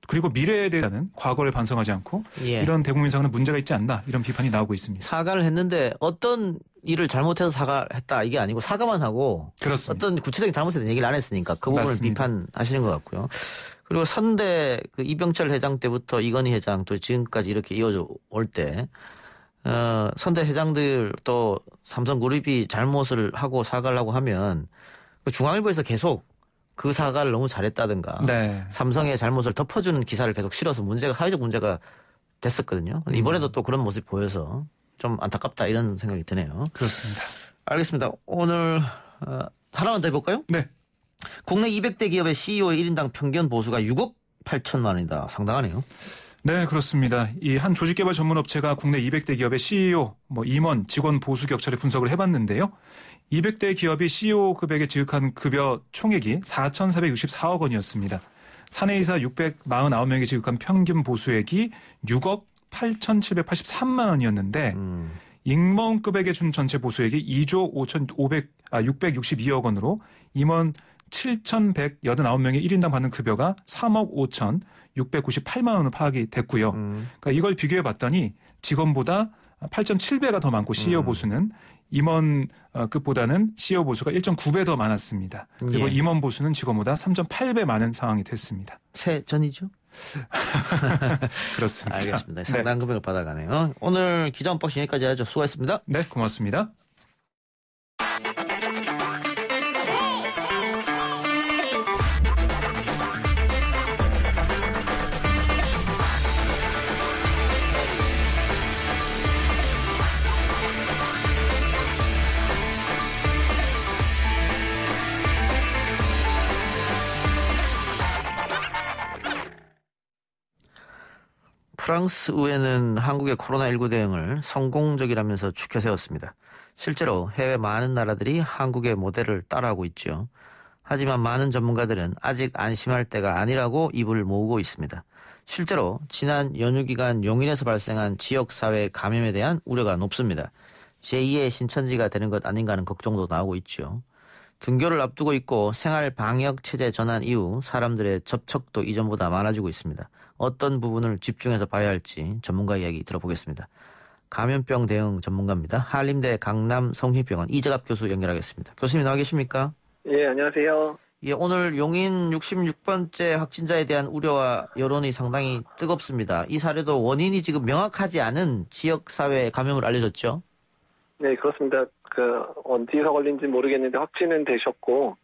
그리고 미래에 대한 과거를 반성하지 않고 이런 대국민 사과는 문제가 있지 않나 이런 비판이 나오고 있습니다. 사과를 했는데 어떤 일을 잘못해서 사과했다 이게 아니고 사과만 하고 그렇습니다. 어떤 구체적인 잘못에 대한 얘기를 안 했으니까 그 부분을 맞습니다. 비판하시는 것 같고요. 그리고 선대 그 이병철 회장 때부터 이건희 회장 또 지금까지 이렇게 이어져 올 때 선대 회장들 또 삼성그룹이 잘못을 하고 사과를 하고 하면 중앙일보에서 계속 그 사과를 너무 잘했다든가 삼성의 잘못을 덮어주는 기사를 계속 실어서 사회적 문제가 됐었거든요. 이번에도 또 그런 모습이 보여서 좀 안타깝다 이런 생각이 드네요. 그렇습니다. 알겠습니다. 오늘 하나만 더 해볼까요? 네. 국내 200대 기업의 CEO의 1인당 평균 보수가 6억 8천만 원이다. 상당하네요. 네, 그렇습니다. 이 한 조직개발 전문업체가 국내 200대 기업의 CEO, 임원, 직원 보수 격차를 분석을 해봤는데요. 200대 기업이 CEO 급에게 지급한 급여 총액이 4,464억 원이었습니다. 사내이사 649명이 지급한 평균 보수액이 6억 8,783만 원이었는데 임원급에게 준 전체 보수액이 2조 662억 원으로 임원 7,189명의 1인당 받는 급여가 3억 5,698만 원으로 파악이 됐고요. 그러니까 이걸 비교해 봤더니 직원보다 8.7배가 더 많고 CEO 보수는 임원급보다는 CEO 보수가 1.9배 더 많았습니다. 그리고 예. 임원 보수는 직원보다 3.8배 많은 상황이 됐습니다. 새 전이죠? 그렇습니다. 알겠습니다. 상당한 금액을 받아가네요. 오늘 기자 언박싱 여기까지 하죠. 수고했습니다. 네, 고맙습니다. 프랑스 의회는 한국의 코로나19 대응을 성공적이라면서 추켜 세웠습니다. 실제로 해외 많은 나라들이 한국의 모델을 따라하고 있죠. 하지만 많은 전문가들은 아직 안심할 때가 아니라고 입을 모으고 있습니다. 실제로 지난 연휴 기간 용인에서 발생한 지역사회 감염에 대한 우려가 높습니다. 제2의 신천지가 되는 것 아닌가 하는 걱정도 나오고 있죠. 등교를 앞두고 있고 생활 방역 체제 전환 이후 사람들의 접촉도 이전보다 많아지고 있습니다. 어떤 부분을 집중해서 봐야 할지 전문가 이야기 들어보겠습니다. 감염병 대응 전문가입니다. 한림대 강남성심병원 이재갑 교수 연결하겠습니다. 교수님 나와 계십니까? 예, 안녕하세요. 예, 오늘 용인 66번째 확진자에 대한 우려와 여론이 상당히 뜨겁습니다. 이 사례도 원인이 지금 명확하지 않은 지역사회 감염을 알려졌죠? 네, 그렇습니다. 어디서 걸린지 모르겠는데 확진은 되셨고,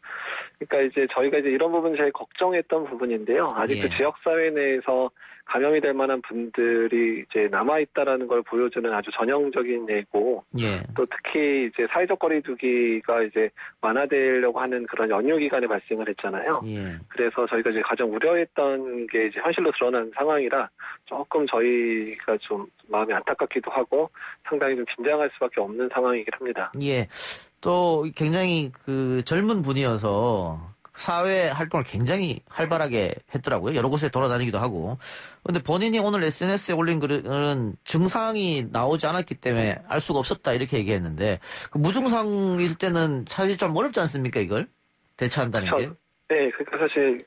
그러니까 이제 저희가 이제 이런 부분 제일 걱정했던 부분인데요. 아직도 예. 지역사회 내에서 감염이 될 만한 분들이 이제 남아있다라는 걸 보여주는 아주 전형적인 예고, 예. 또 특히 이제 사회적 거리두기가 이제 완화되려고 하는 그런 연휴 기간에 발생을 했잖아요. 예. 그래서 저희가 이제 가장 우려했던 게 이제 현실로 드러난 상황이라 조금 저희가 좀 마음이 안타깝기도 하고 상당히 좀 긴장할 수밖에 없는 상황이긴 합니다. 예. 또 굉장히 젊은 분이어서 사회 활동을 굉장히 활발하게 했더라고요. 여러 곳에 돌아다니기도 하고. 근데 본인이 오늘 SNS에 올린 글은 증상이 나오지 않았기 때문에 알 수가 없었다 이렇게 얘기했는데 무증상일 때는 사실 좀 어렵지 않습니까 이걸? 대처한다는 게? 네, 그러니까 사실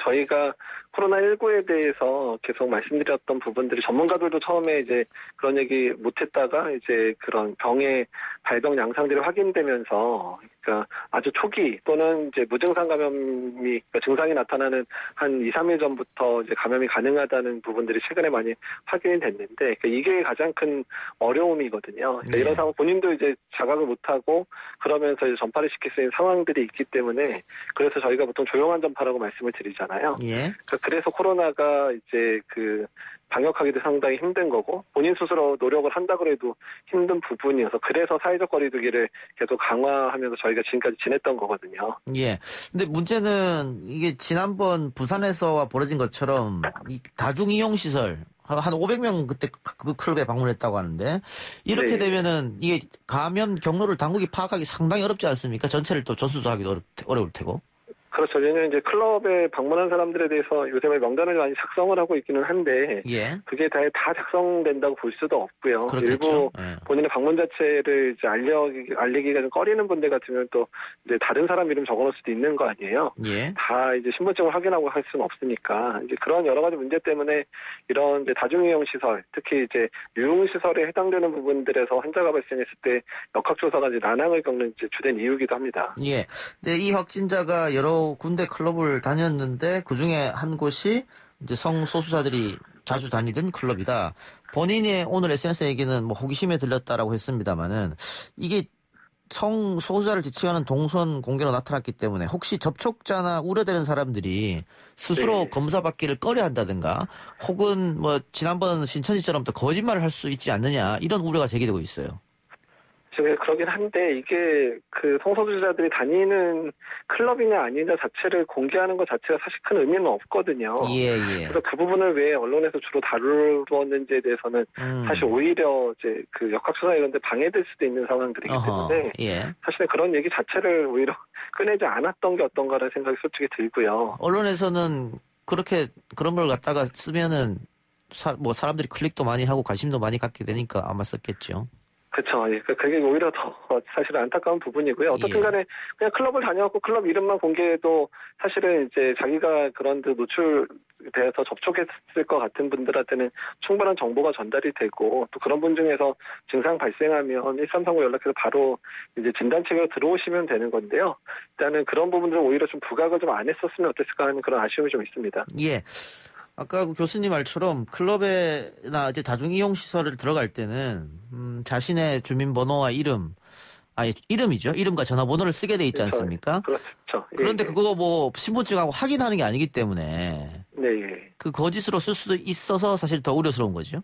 저희가 코로나19에 대해서 계속 말씀드렸던 부분들이 전문가들도 처음에 이제 그런 얘기 못했다가 이제 그런 병의 발병 양상들이 확인되면서 그러니까 아주 초기 또는 이제 무증상 감염이 그러니까 증상이 나타나는 한 2, 3일 전부터 이제 감염이 가능하다는 부분들이 최근에 많이 확인이 됐는데 그러니까 이게 가장 큰 어려움이거든요. 그러니까 이런 상황 본인도 이제 자각을 못하고 그러면서 이제 전파를 시킬 수 있는 상황들이 있기 때문에 그래서 저희가 보통 조용한 전파라고 말씀을 드리잖아요. 예. 그래서 코로나가 이제 방역하기도 상당히 힘든 거고 본인 스스로 노력을 한다 그래도 힘든 부분이어서 그래서 사회적 거리두기를 계속 강화하면서 저희가 지금까지 지냈던 거거든요. 예. 근데 문제는 이게 지난번 부산에서 벌어진 것처럼 이 다중이용시설 한 500명 그때 그 클럽에 방문했다고 하는데 이렇게 네. 되면은 이게 감염 경로를 당국이 파악하기 상당히 어렵지 않습니까? 전체를 또 전수조사하기도 어려울 테고. 그렇죠. 왜냐면 이제 클럽에 방문한 사람들에 대해서 요새 명단을 많이 작성을 하고 있기는 한데 예. 그게 다 작성된다고 볼 수도 없고요. 그렇겠죠. 일부 예. 본인의 방문 자체를 이제 알리기가 좀 꺼리는 분들 같으면 또 이제 다른 사람 이름 적어놓을 수도 있는 거 아니에요. 예. 다 이제 신분증을 확인하고 할 수는 없으니까 이제 그런 여러 가지 문제 때문에 이런 이제 다중이용 시설, 특히 이제 유흥 시설에 해당되는 부분들에서 환자가 발생했을 때 역학조사가 이제 난항을 겪는 이제 주된 이유이기도 합니다. 예. 근데 이 확진자가 여러 군데 클럽을 다녔는데 그 중에 한 곳이 이제 성소수자들이 자주 다니던 클럽이다. 본인이 오늘 SNS 얘기는 뭐 호기심에 들렸다라고 했습니다만은 이게 성소수자를 지칭하는 동선 공개로 나타났기 때문에 혹시 접촉자나 우려되는 사람들이 스스로 네. 검사받기를 꺼려한다든가 혹은 뭐 지난번 신천지처럼 또 거짓말을 할 수 있지 않느냐 이런 우려가 제기되고 있어요. 그러긴 한데 이게 성소수자들이 다니는 클럽이냐 아니냐 자체를 공개하는 것 자체가 사실 큰 의미는 없거든요. 예. 그래서 그 부분을 왜 언론에서 주로 다루었는지에 대해서는 사실 오히려 이제 역학조사 이런 데 방해될 수도 있는 상황들이기 때문에 예. 사실은 그런 얘기 자체를 오히려 꺼내지 않았던 게 어떤가라는 생각이 솔직히 들고요. 언론에서는 그런 걸 갖다가 쓰면은 사람들이 클릭도 많이 하고 관심도 많이 갖게 되니까 아마 썼겠죠. 그렇죠. 그게 오히려 더 사실은 안타까운 부분이고요. 어떻든 간에 그냥 클럽을 다녀왔고 클럽 이름만 공개해도 사실은 이제 자기가 그런 데 노출돼서 접촉했을 것 같은 분들한테는 충분한 정보가 전달이 되고 또 그런 분 중에서 증상 발생하면 1339 연락해서 바로 이제 진단체계로 들어오시면 되는 건데요. 일단은 그런 부분들은 오히려 좀 부각을 좀 안 했었으면 어땠을까 하는 그런 아쉬움이 좀 있습니다. 예. 아까 교수님 말처럼 클럽에나 이제 다중이용시설을 들어갈 때는 자신의 주민번호와 이름이죠. 이름과 전화번호를 쓰게 돼 있지 않습니까? 그렇죠. 그런데 그거 뭐 신분증하고 확인하는 게 아니기 때문에 그 거짓으로 쓸 수도 있어서 사실 더 우려스러운 거죠.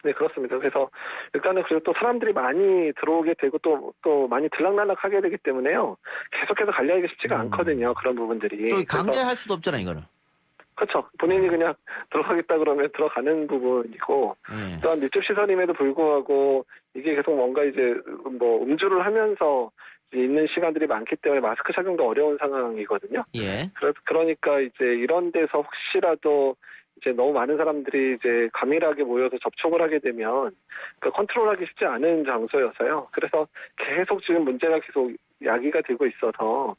네, 그렇습니다. 그래서 일단은 그리고 또 사람들이 많이 들어오게 되고 또 많이 들락날락하게 되기 때문에요. 계속해서 관리하기가 쉽지가 않거든요. 그런 부분들이. 또 강제할 수도 없잖아요, 이거를. 그렇죠. 본인이 그냥 들어가겠다 그러면 들어가는 부분이고 또한 밀접 시설임에도 불구하고 이게 계속 뭔가 이제 뭐 음주를 하면서 있는 시간들이 많기 때문에 마스크 착용도 어려운 상황이거든요. 그러니까 이제 이런 데서 혹시라도 이제 너무 많은 사람들이 이제 가밀하게 모여서 접촉을 하게 되면 그 컨트롤하기 쉽지 않은 장소여서요. 그래서 계속 지금 문제가 계속 야기가 되고 있어서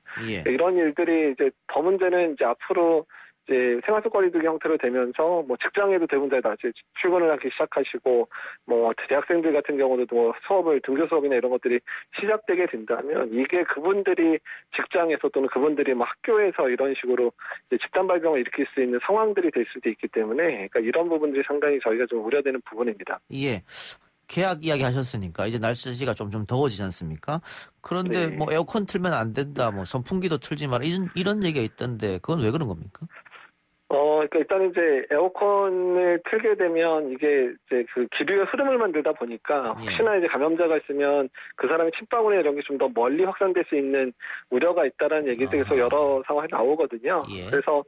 이런 일들이 이제 더 문제는 이제 앞으로 이제 생활 속 거리두기 형태로 되면서 뭐 직장에도 대부분 다 이제 출근을 하기 시작하시고 뭐 대학생들 같은 경우도 뭐 등교 수업이나 이런 것들이 시작되게 된다면 이게 그분들이 직장에서 또는 그분들이 뭐 학교에서 이런 식으로 이제 집단 발병을 일으킬 수 있는 상황들이 될 수도 있기 때문에 그러니까 이런 부분들이 상당히 저희가 좀 우려되는 부분입니다. 예. 계약 이야기 하셨으니까 이제 날씨가 좀 더워지지 않습니까? 그런데 뭐 에어컨 틀면 안 된다, 뭐 선풍기도 틀지 마라 이런 얘기가 있던데 그건 왜 그런 겁니까? 그러니까 일단 이제 에어컨을 틀게 되면 이게 이제 그 기류의 흐름을 만들다 보니까 혹시나 이제 감염자가 있으면 그 사람의 침방울이나 이런 게 좀 더 멀리 확산될 수 있는 우려가 있다라는 얘기들이 계속 여러 상황이 나오거든요. 그래서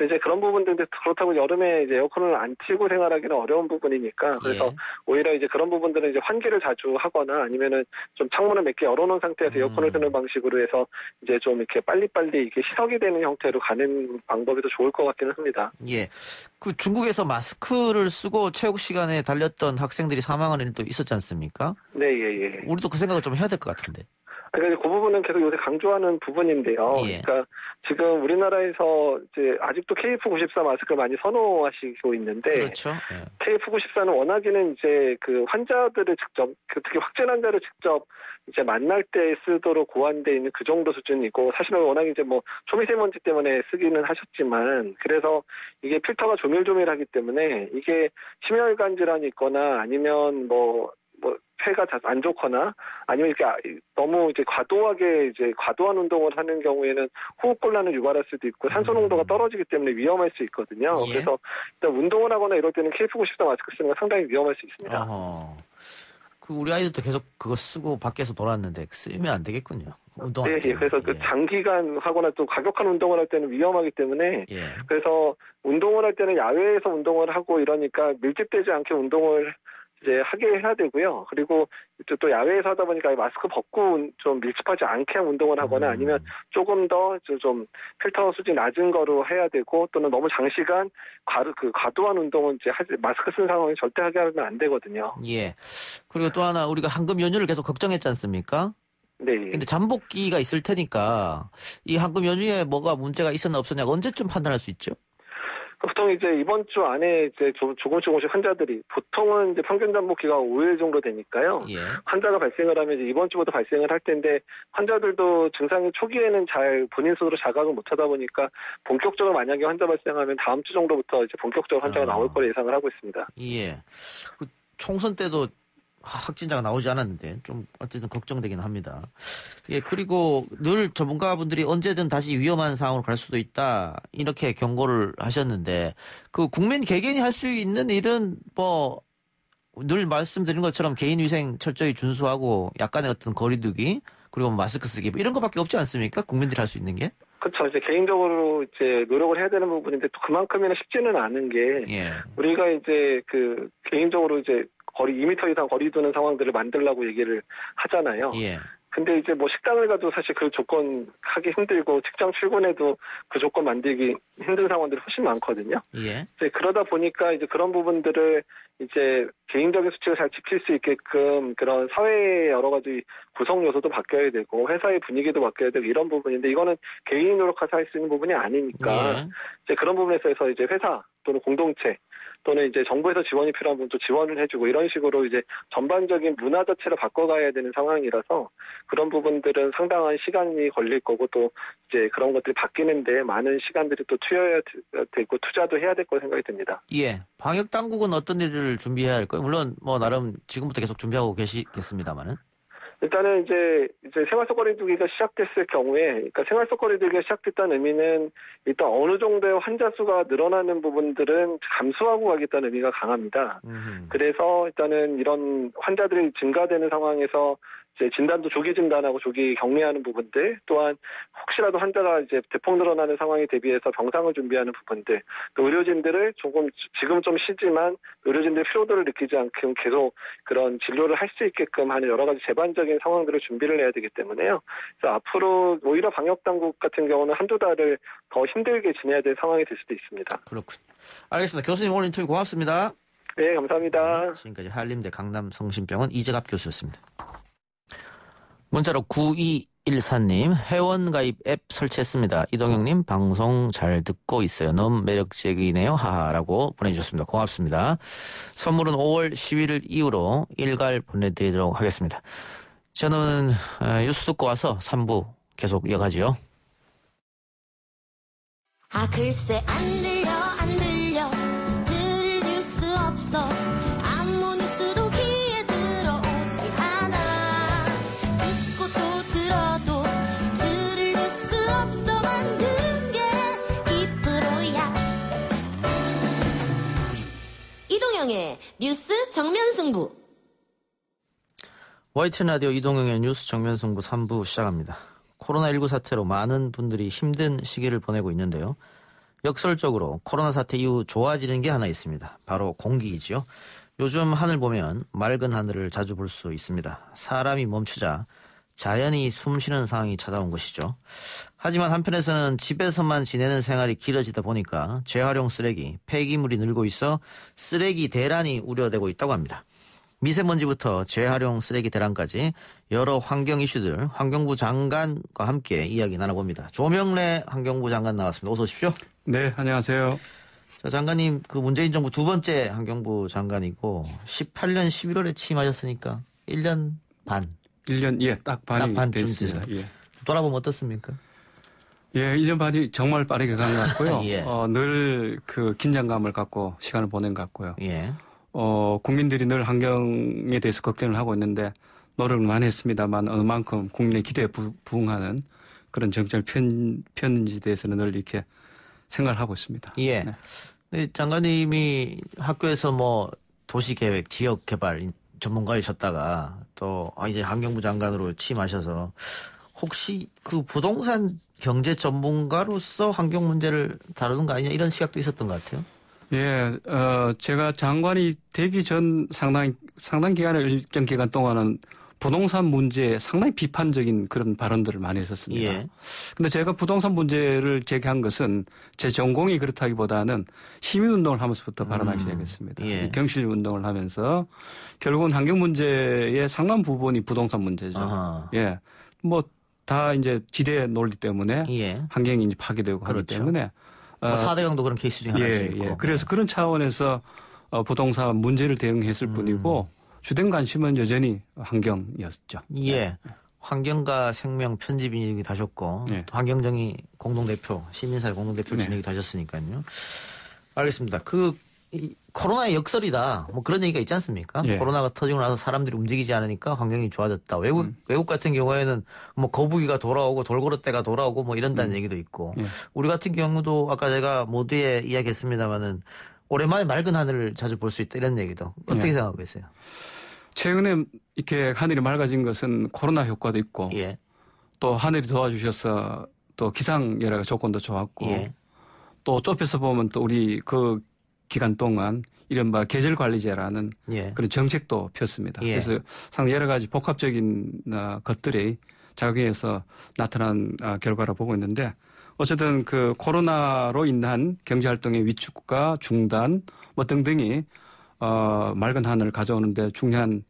이제 그런 부분들인데 그렇다고 여름에 이제 에어컨을 안 틀고 생활하기는 어려운 부분이니까 그래서 오히려 이제 그런 부분들은 이제 환기를 자주 하거나 아니면은 좀 창문을 몇 개 열어놓은 상태에서 에어컨을 쓰는 방식으로 해서 이제 좀 이렇게 빨리빨리 이게 희석이 되는 형태로 가는 방법이 더 좋을 것 같기는 합니다. 예. 그 중국에서 마스크를 쓰고 체육 시간에 달렸던 학생들이 사망하는 일도 있었지 않습니까? 네, 예. 우리도 그 생각을 좀 해야 될 것 같은데. 그러니까 그 부분은 계속 요새 강조하는 부분인데요. 그러니까 지금 우리나라에서 이제 아직도 KF94 마스크를 많이 선호하시고 있는데, KF94는 워낙에는 이제 그 환자들을 직접, 특히 확진 환자를 직접 이제 만날 때 쓰도록 고안돼 있는 그 정도 수준이고, 사실은 워낙 이제 뭐 초미세먼지 때문에 쓰기는 하셨지만, 그래서 이게 필터가 조밀조밀하기 때문에 이게 심혈관 질환이 있거나 아니면 뭐 폐가 안 좋거나 아니면 이렇게 너무 이제 과도한 운동을 하는 경우에는 호흡곤란을 유발할 수도 있고 산소 농도가 떨어지기 때문에 위험할 수 있거든요. 그래서 일단 운동을 하거나 이럴 때는 KF94 마스크 쓰는 건 상당히 위험할 수 있습니다. 그 우리 아이들도 계속 그거 쓰고 밖에서 놀았는데 쓰면 안 되겠군요. 네, 그래서 그 장기간 하거나 또 과격한 운동을 할 때는 위험하기 때문에 그래서 운동을 할 때는 야외에서 운동을 하고 이러니까 밀집되지 않게 운동을 이제 하게 해야 되고요. 그리고 또 야외에서 하다 보니까 마스크 벗고 좀 밀집하지 않게 운동을 하거나 아니면 조금 더 좀 필터 수준 낮은 거로 해야 되고 또는 너무 장시간 과도한 운동은 이제 마스크 쓴 상황에 절대 하게 하면 안 되거든요. 예. 그리고 또 하나 우리가 황금 연휴를 계속 걱정했지 않습니까? 네. 근데 잠복기가 있을 테니까 이 황금 연휴에 뭐가 문제가 있었나 없었냐 언제쯤 판단할 수 있죠? 보통 이제 이번 주 안에 이제 조금씩 환자들이 보통은 이제 평균 잠복기가 5일 정도 되니까요. 환자가 발생을 하면 이제 이번 주부터 발생을 할 텐데 환자들도 증상이 초기에는 잘 본인 스스로 자각을 못하다 보니까 본격적으로 만약에 환자 발생하면 다음 주 정도부터 이제 본격적으로 환자가 나올 거로 예상을 하고 있습니다. 예. 그 총선 때도 확진자가 나오지 않았는데 좀 어쨌든 걱정되긴 합니다. 예, 그리고 늘 전문가분들이 언제든 다시 위험한 상황으로 갈 수도 있다 이렇게 경고를 하셨는데 그 국민 개개인이 할 수 있는 일은 뭐 늘 말씀드린 것처럼 개인위생 철저히 준수하고 약간의 어떤 거리두기 그리고 마스크 쓰기 뭐 이런 것밖에 없지 않습니까? 국민들이 할 수 있는 게? 그렇죠. 이제 개인적으로 이제 노력을 해야 되는 부분인데 또 그만큼이나 쉽지는 않은 게 우리가 이제 그 개인적으로 이제 거리 2m 이상 거리 두는 상황들을 만들라고 얘기를 하잖아요. 근데 이제 뭐 식당을 가도 사실 그 조건 하기 힘들고 직장 출근해도 그 조건 만들기 힘든 상황들이 훨씬 많거든요. 예. 이제 그러다 보니까 이제 그런 부분들을 이제 개인적인 수칙을 잘 지킬 수 있게끔 그런 사회의 여러 가지 구성 요소도 바뀌어야 되고 회사의 분위기도 바뀌어야 되고 이런 부분인데 이거는 개인이 노력해서 할 수 있는 부분이 아니니까 예. 이제 그런 부분에서 이제 회사 또는 공동체 또는 이제 정부에서 지원이 필요한 부분도 지원을 해주고 이런 식으로 이제 전반적인 문화 자체를 바꿔가야 되는 상황이라서 그런 부분들은 상당한 시간이 걸릴 거고 또 이제 그런 것들이 바뀌는데 많은 시간들이 또 투여해야 되고 투자도 해야 될 거라 생각이 듭니다. 예. 방역 당국은 어떤 일을 준비해야 할까요? 물론 뭐 나름 지금부터 계속 준비하고 계시겠습니다만은. 일단은 이제 생활 속 거리두기가 시작됐을 경우에, 그러니까 생활 속 거리두기가 시작됐다는 의미는 일단 어느 정도의 환자 수가 늘어나는 부분들은 감수하고 가겠다는 의미가 강합니다. 그래서 일단은 이런 환자들이 증가되는 상황에서 이제 진단도 조기 진단하고 조기 격리하는 부분들, 또한 혹시라도 환자가 이제 대폭 늘어나는 상황에 대비해서 병상을 준비하는 부분들, 또 의료진들을 조금 지금 좀 쉬지만 의료진들의 피로도를 느끼지 않게끔 계속 그런 진료를 할 수 있게끔 하는 여러 가지 제반적인 상황들을 준비를 해야 되기 때문에요. 그래서 앞으로 오히려 방역 당국 같은 경우는 한두 달을 더 힘들게 지내야 될 상황이 될 수도 있습니다. 그렇군요. 알겠습니다. 교수님 오늘 인터뷰 고맙습니다. 네, 감사합니다. 지금까지 한림대 강남성심병원 이재갑 교수였습니다. 문자로 9214님 회원가입 앱 설치했습니다. 이동영님 방송 잘 듣고 있어요. 너무 매력적이네요. 하하라고 보내주셨습니다. 고맙습니다. 선물은 5월 11일 이후로 일괄 보내드리도록 하겠습니다. 저는 뉴스 듣고 와서 3부 계속 이어가죠. 아 글쎄 안 들려 들을 뉴스 없어 아무 뉴스도 귀에 들어오지 않아 듣고 또 들어도 들을 뉴스 없어 만든 게 2%야 이동영의 뉴스 정면승부 YTN 라디오 이동영의 뉴스 정면승부 3부 시작합니다. 코로나19 사태로 많은 분들이 힘든 시기를 보내고 있는데요. 역설적으로 코로나 사태 이후 좋아지는 게 하나 있습니다. 바로 공기이지요. 요즘 하늘 보면 맑은 하늘을 자주 볼 수 있습니다. 사람이 멈추자 자연이 숨쉬는 상황이 찾아온 것이죠. 하지만 한편에서는 집에서만 지내는 생활이 길어지다 보니까 재활용 쓰레기, 폐기물이 늘고 있어 쓰레기 대란이 우려되고 있다고 합니다. 미세먼지부터 재활용 쓰레기 대란까지 여러 환경 이슈들 환경부 장관과 함께 이야기 나눠봅니다. 조명래 환경부 장관 나왔습니다. 어서 오십시오. 네, 안녕하세요. 자, 장관님 그 문재인 정부 두 번째 환경부 장관이고 18년 11월에 취임하셨으니까 1년 반. 1년 딱 반이 됐습니다. 예. 돌아보면 어떻습니까? 예, 1년 반이 정말 빠르게 간 것 같고요. 예. 늘 그 긴장감을 갖고 시간을 보낸 것 같고요. 예. 국민들이 늘 환경에 대해서 걱정을 하고 있는데 노력을 많이 했습니다만 어느 만큼 국민의 기대에 부응하는 그런 정책을 폈는지에 대해서는 늘 이렇게 생각을 하고 있습니다. 예. 네. 네, 장관님이 학교에서 뭐 도시계획, 지역개발 전문가이셨다가 또 이제 환경부 장관으로 취임하셔서 혹시 그 부동산 경제 전문가로서 환경 문제를 다루는 거 아니냐 이런 시각도 있었던 것 같아요. 예, 제가 장관이 되기 전 상당 기간의 일정 기간 동안은 부동산 문제에 상당히 비판적인 그런 발언들을 많이 했었습니다. 예. 근데 제가 부동산 문제를 제기한 것은 제 전공이 그렇다기보다는 시민운동을 하면서부터 발언하기 시작했습니다. 예. 경실운동을 하면서 결국은 환경 문제의 상당 부분이 부동산 문제죠. 아하. 예. 뭐 다 이제 지대 논리 때문에 예. 환경이 이제 파괴되고 그렇죠. 하기 때문에 뭐 4대강도 그런 케이스 중에 하나일 수 있고. 예. 그래서 그런 차원에서 부동산 문제를 대응했을 뿐이고 주된 관심은 여전히 환경이었죠. 예. 환경과 생명 편집인이기도 하셨고 네. 또 환경정의 공동대표, 시민사회 공동대표 네. 진행도 하셨으니까요. 알겠습니다. 코로나의 역설이다. 뭐 그런 얘기가 있지 않습니까? 예. 코로나가 터지고 나서 사람들이 움직이지 않으니까 환경이 좋아졌다. 외국 같은 경우에는 뭐 거북이가 돌아오고 돌고래떼가 돌아오고 뭐 이런다는 얘기도 있고 예. 우리 같은 경우도 아까 제가 모두에 이야기했습니다마는 오랜만에 맑은 하늘을 자주 볼 수 있다 이런 얘기도 어떻게 예. 생각하고 계세요? 최근에 이렇게 하늘이 맑아진 것은 코로나 효과도 있고 예. 또 하늘이 도와주셔서 또 기상 여러 조건도 좋았고 예. 또 좁혀서 보면 또 우리 그 기간 동안 이른바 계절관리제라는 예. 그런 정책도 폈습니다. 예. 그래서 상당히 여러 가지 복합적인 것들이 작용해서 나타난 결과라 보고 있는데 어쨌든 그 코로나로 인한 경제활동의 위축과 중단 뭐 등등이 맑은 하늘을 가져오는데 중요한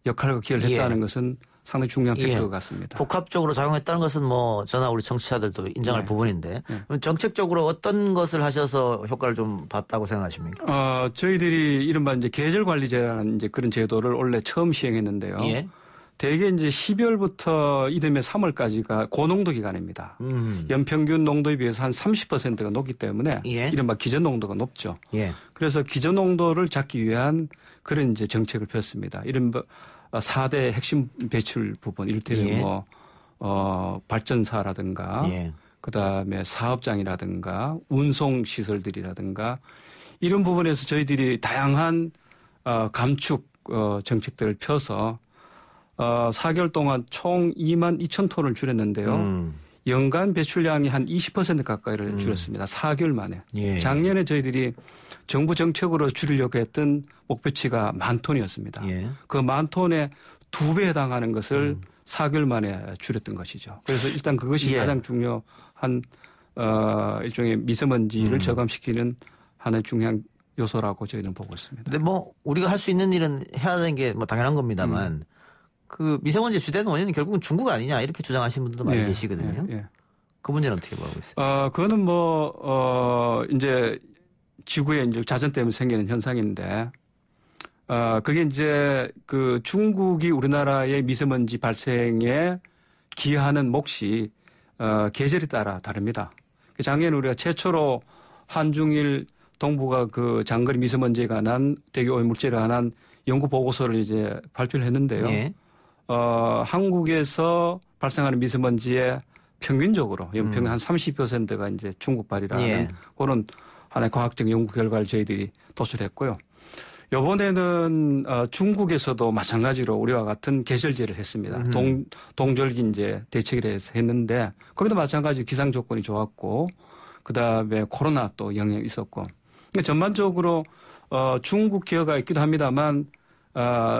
역할과 기여를 했다는 것은 상당히 중요한 팩터 같습니다. 복합적으로 작용했다는 것은 뭐 저나 우리 정치자들도 인정할 부분인데 그럼 정책적으로 어떤 것을 하셔서 효과를 좀 봤다고 생각하십니까? 저희들이 이른바 이제 계절관리제라는 이제 그런 제도를 원래 처음 시행했는데요. 예. 대개 이제 12월부터 이듬해 3월까지가 고농도 기간입니다. 연평균 농도에 비해서 한 30%가 높기 때문에 예. 이른바 기전 농도가 높죠. 예. 그래서 기전 농도를 잡기 위한 그런 이제 정책을 폈습니다. 이른바 4대 핵심 배출 부분, 이를테면 예. 발전사라든가 예. 그다음에 사업장이라든가 운송 시설들이라든가 이런 부분에서 저희들이 다양한 감축 정책들을 펴서 4개월 동안 총 2만 2천 톤을 줄였는데요. 연간 배출량이 한 20% 가까이를 줄였습니다. 4개월 만에. 예. 작년에 저희들이 정부 정책으로 줄이려고 했던 목표치가 10,000톤이었습니다. 예. 그 10,000톤에 2배에 해당하는 것을 4개월 만에 줄였던 것이죠. 그래서 일단 그것이 예. 가장 중요한 일종의 미세먼지를 저감시키는 하나의 중요한 요소라고 저희는 보고 있습니다. 근데 뭐 우리가 할 수 있는 일은 해야 되는 게 뭐 당연한 겁니다만 그 미세먼지 주된 원인은 결국은 중국 아니냐 이렇게 주장하시는 분들도 많이 계시거든요. 그 문제는 어떻게 보고 있어요? 그거는 이제 지구에 이제 자전 때문에 생기는 현상인데, 그게 이제 그 중국이 우리나라의 미세먼지 발생에 기여하는 몫이, 계절에 따라 다릅니다. 작년에 우리가 최초로 한중일 동북아 그 장거리 미세먼지에 관한 대기 오염 물질에 관한 연구 보고서를 이제 발표를 했는데요. 예. 한국에서 발생하는 미세먼지의 평균적으로 연평균 한 30%가 이제 중국발이라는 예. 그런 하나의 과학적 연구 결과를 저희들이 도출했고요. 이번에는 중국에서도 마찬가지로 우리와 같은 계절제를 했습니다. 동절기 이제 대책을 해서 했는데 거기도 마찬가지 기상 조건이 좋았고 그다음에 코로나 또 영향이 있었고 그러니까 전반적으로 중국 기여가 있기도 합니다만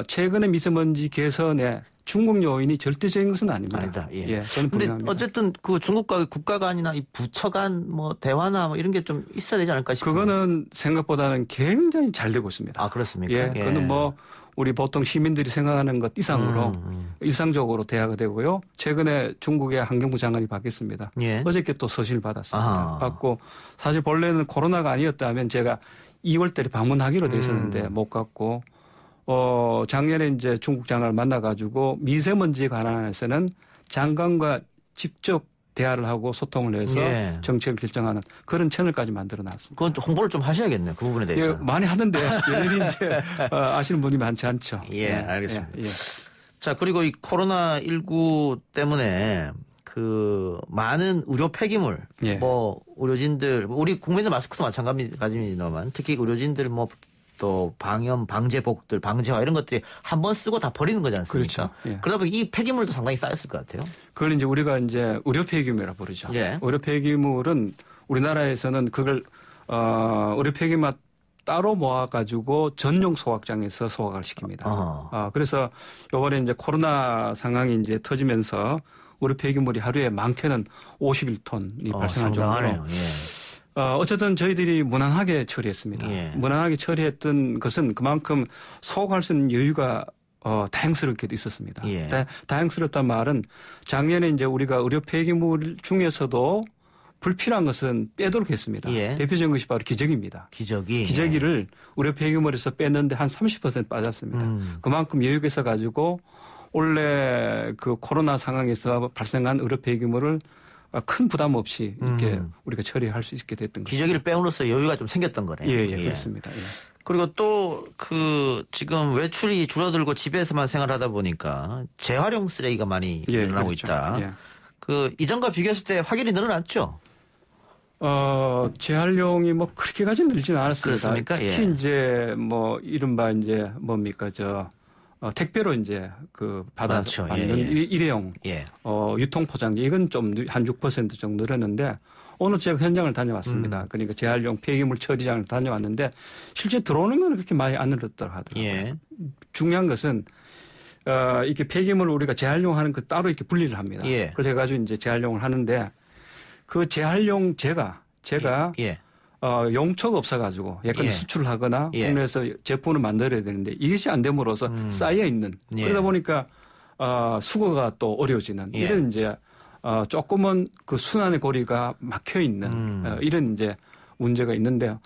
최근에 미세먼지 개선에 중국 요인이 절대적인 것은 아닙니다. 아니다. 예. 예, 저는 근데 분명합니다. 어쨌든 그 중국과 국가 간이나 이 부처 간 뭐 대화나 뭐 이런 게 좀 있어야 되지 않을까 싶어요. 그거는 생각보다는 굉장히 잘 되고 있습니다. 아, 그렇습니까? 예. 예. 그거는 뭐 우리 보통 시민들이 생각하는 것 이상으로 일상적으로 대화가 되고요. 최근에 중국의 환경부 장관이 바뀌었습니다. 예. 어저께 또 서신을 받았습니다. 아하. 받고 사실 본래는 코로나가 아니었다면 제가 2월 달에 방문하기로 돼 있었는데 못 갔고 작년에 이제 중국 장관을 만나가지고 미세먼지에 관해서는 장관과 직접 대화를 하고 소통을 해서 예. 정책을 결정하는 그런 채널까지 만들어 놨습니다. 그건 좀 홍보를 좀 하셔야겠네요. 그 부분에 대해서. 예, 많이 하는데 여전히 이제 아시는 분이 많지 않죠. 예, 알겠습니다. 예. 자, 그리고 이 코로나19 때문에 그 많은 의료 폐기물, 예. 뭐 의료진들, 우리 국민들 마스크도 마찬가지입니다만 특히 의료진들 뭐 또 방염, 방제복들, 방제화 이런 것들이 한 번 쓰고 다 버리는 거지 않습니까? 그렇죠. 예. 그러다 보니 이 폐기물도 상당히 쌓였을 것 같아요. 그걸 이제 우리가 이제 의료 폐기물이라고 부르죠. 예. 의료 폐기물은 우리나라에서는 그걸 의료 폐기물 따로 모아가지고 전용 소각장에서 소각을 시킵니다. 그래서 이번에 이제 코로나 상황이 이제 터지면서 의료 폐기물이 하루에 많게는 51톤이 발생할 정도로. 예. 어쨌든 저희들이 무난하게 처리했습니다. 예. 무난하게 처리했던 것은 그만큼 소각할 수 있는 여유가 다행스럽게도 있었습니다. 예. 다행스럽단 말은 작년에 이제 우리가 의료 폐기물 중에서도 불필요한 것은 빼도록 했습니다. 예. 대표적인 것이 바로 기저귀입니다. 기저귀를 의료 폐기물에서 뺐는데 한 30% 빠졌습니다. 그만큼 여유가 있어 가지고 원래 그 코로나 상황에서 발생한 의료 폐기물을 큰 부담 없이 이렇게 우리가 처리할 수 있게 됐던 거죠. 기저귀를 빼므로써 여유가 좀 생겼던 거네요. 예, 그렇습니다. 예. 그리고 또 그 지금 외출이 줄어들고 집에서만 생활하다 보니까 재활용 쓰레기가 많이 늘어나고 그렇죠. 있다. 예. 그 이전과 비교했을 때 확연히 늘어났죠. 재활용이 뭐 그렇게까지 늘지는 않았습니다. 그렇습니까? 특히 예. 이제 뭐 이른바 이제 뭡니까 택배로 이제 받는 일회용 유통 포장재 이건 좀 한 6% 정도 늘었는데 오늘 제가 현장을 다녀왔습니다. 그러니까 재활용 폐기물 처리장을 다녀왔는데 실제 들어오는 건 그렇게 많이 안 늘었다고 하더라고요. 중요한 것은 이렇게 폐기물을 우리가 재활용하는 거 따로 이렇게 분리를 합니다. 그래 가지고 이제 재활용을 하는데 그 재활용 제가 용처가 없어가지고 예컨대 수출을 하거나 국내에서 제품을 만들어야 되는데 이것이 안 됨으로써 쌓여 있는 그러다 보니까 수거가 또 어려워지는 이런 이제 조금은 그 순환의 고리가 막혀 있는 이런 이제 문제가 있는데요.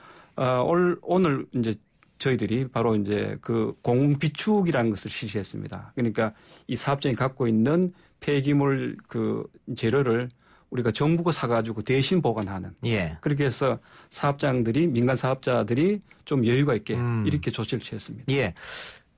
오늘 이제 저희들이 바로 이제 그 공비축이라는 것을 실시했습니다. 그러니까 이 사업장이 갖고 있는 폐기물 그 재료를 우리가 정부가 사가지고 대신 보관하는. 그렇게 해서 사업장들이 민간 사업자들이 좀 여유가 있게 이렇게 조치를 취했습니다.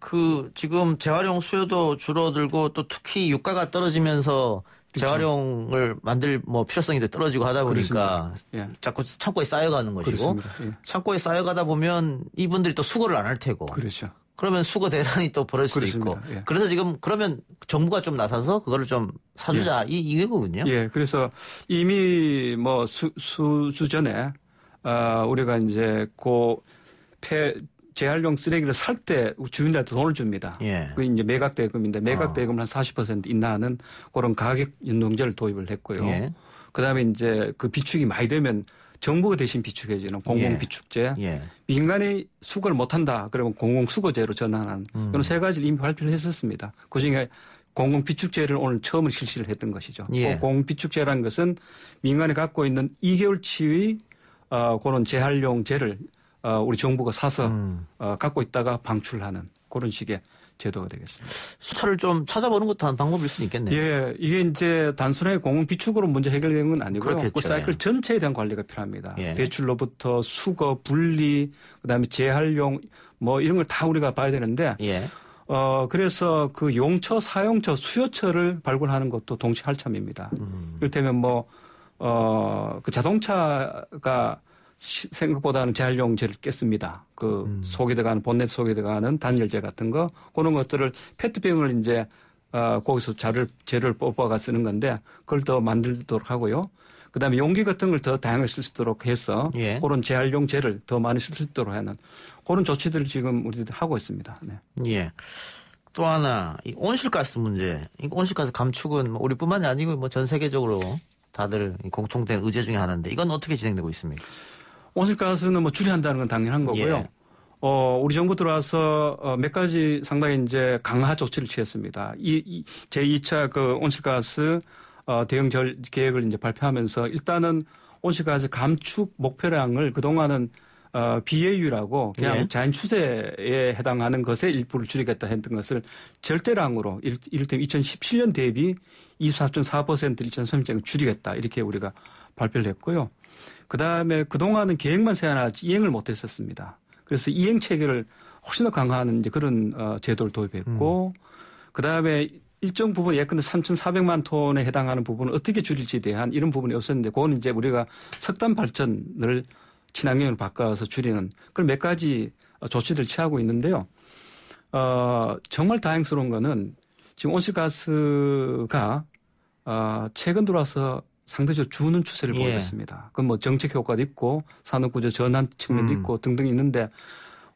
그 지금 재활용 수요도 줄어들고 또 특히 유가가 떨어지면서 재활용을 만들 필요성이 떨어지고 하다 보니까 자꾸 창고에 쌓여가는 것이고 창고에 쌓여가다 보면 이분들이 또 수거를 안 할 테고. 그러면 수거 대란이 또 벌어질 수도 있고. 그래서 지금 그러면 정부가 좀 나서서 그거를 좀 사주자 이거군요. 그래서 이미 수전에 우리가 이제 재활용 쓰레기를 살 때 주민들한테 돈을 줍니다. 그게 이제 매각 대금인데 매각 대금을 한 40% 인하하는 그런 가격 연동제를 도입을 했고요. 그다음에 이제 그 비축이 많이 되면 정부가 대신 비축해주는 공공비축제, 민간이 수거를 못한다 그러면 공공수거제로 전환하는 이런 세 가지를 이미 발표를 했었습니다. 그중에 공공비축제를 오늘 처음으로 실시를 했던 것이죠. 공공비축제라는 것은 민간이 갖고 있는 2개월치의 그런 재활용제를 우리 정부가 사서 갖고 있다가 방출하는 그런 식의 제도가 되겠습니다. 수차를 좀 찾아보는 것도 한 방법일 수 있겠네요. 이게 이제 단순하게 공공비축으로 문제 해결되는 건 아니고요. 그 사이클 전체에 대한 관리가 필요합니다. 배출로부터 수거, 분리, 그다음에 재활용 이런 걸 다 우리가 봐야 되는데 그래서 그 용처, 사용처, 수요처를 발굴하는 것도 동시에 할 참입니다. 이를테면 그 자동차가 생각보다는 재활용제를 깼습니다. 그 속에 들어가는 본넷 속에 들어가는 단열재 같은 거 그런 것들을 페트병을 이제 거기서 재료를 뽑아가 쓰는 건데 그걸 더 만들도록 하고요. 그다음에 용기 같은 걸 더 다양하게 쓸 수 있도록 해서 그런 재활용제를 더 많이 쓸 수 있도록 하는 그런 조치들을 지금 우리들 하고 있습니다. 또 하나 이 온실가스 문제. 이 온실가스 감축은 우리뿐만이 아니고 전 세계적으로 다들 공통된 의제 중에 하나인데 이건 어떻게 진행되고 있습니까? 온실가스는 줄여야 한다는 건 당연한 거고요. 우리 정부 들어와서 몇 가지 상당히 이제 강화 조치를 취했습니다. 제2차 그 온실가스 대응 계획을 이제 발표하면서 일단은 온실가스 감축 목표량을 그동안은 BAU라고 그냥 자연 추세에 해당하는 것에 일부를 줄이겠다 했던 것을 절대량으로 이를테면 2017년 대비 24.4%를 2030년에 줄이겠다 이렇게 우리가 발표를 했고요. 그다음에 그동안은 계획만 세워놨지 이행을 못했었습니다. 그래서 이행 체계를 훨씬 더 강화하는 이제 그런 제도를 도입했고 그다음에 일정 부분 예컨대 3,400만 톤에 해당하는 부분을 어떻게 줄일지에 대한 이런 부분이 없었는데 그거는 이제 우리가 석탄 발전을 친환경으로 바꿔서 줄이는 그런 몇 가지 조치들을 취하고 있는데요. 정말 다행스러운 거는 지금 온실가스가 최근 들어와서 상대적으로 주는 추세를 보이고 있습니다. 그건 정책 효과도 있고 산업구조 전환 측면도 있고 등등 있는데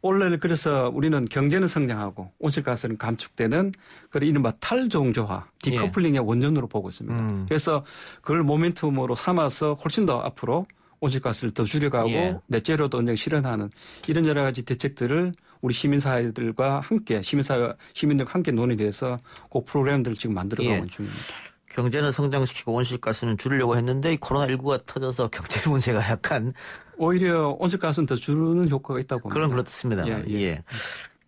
원래 그래서 우리는 경제는 성장하고 온실가스는 감축되는 그런 이른바 탈정조화, 디커플링의 원전으로 보고 있습니다. 그래서 그걸 모멘텀으로 삼아서 훨씬 더 앞으로 온실가스를 더 줄여가고 넷제로도 언젠가 실현하는 이런 여러 가지 대책들을 우리 시민사회들과 함께 시민들과 함께 논의돼서 그 프로그램들을 지금 만들어가고 있는 중입니다. 경제는 성장시키고 온실가스는 줄이려고 했는데 이 코로나19가 터져서 경제 문제가 약간 오히려 온실가스는 더 줄이는 효과가 있다고 봅니다. 그런 그렇습니다.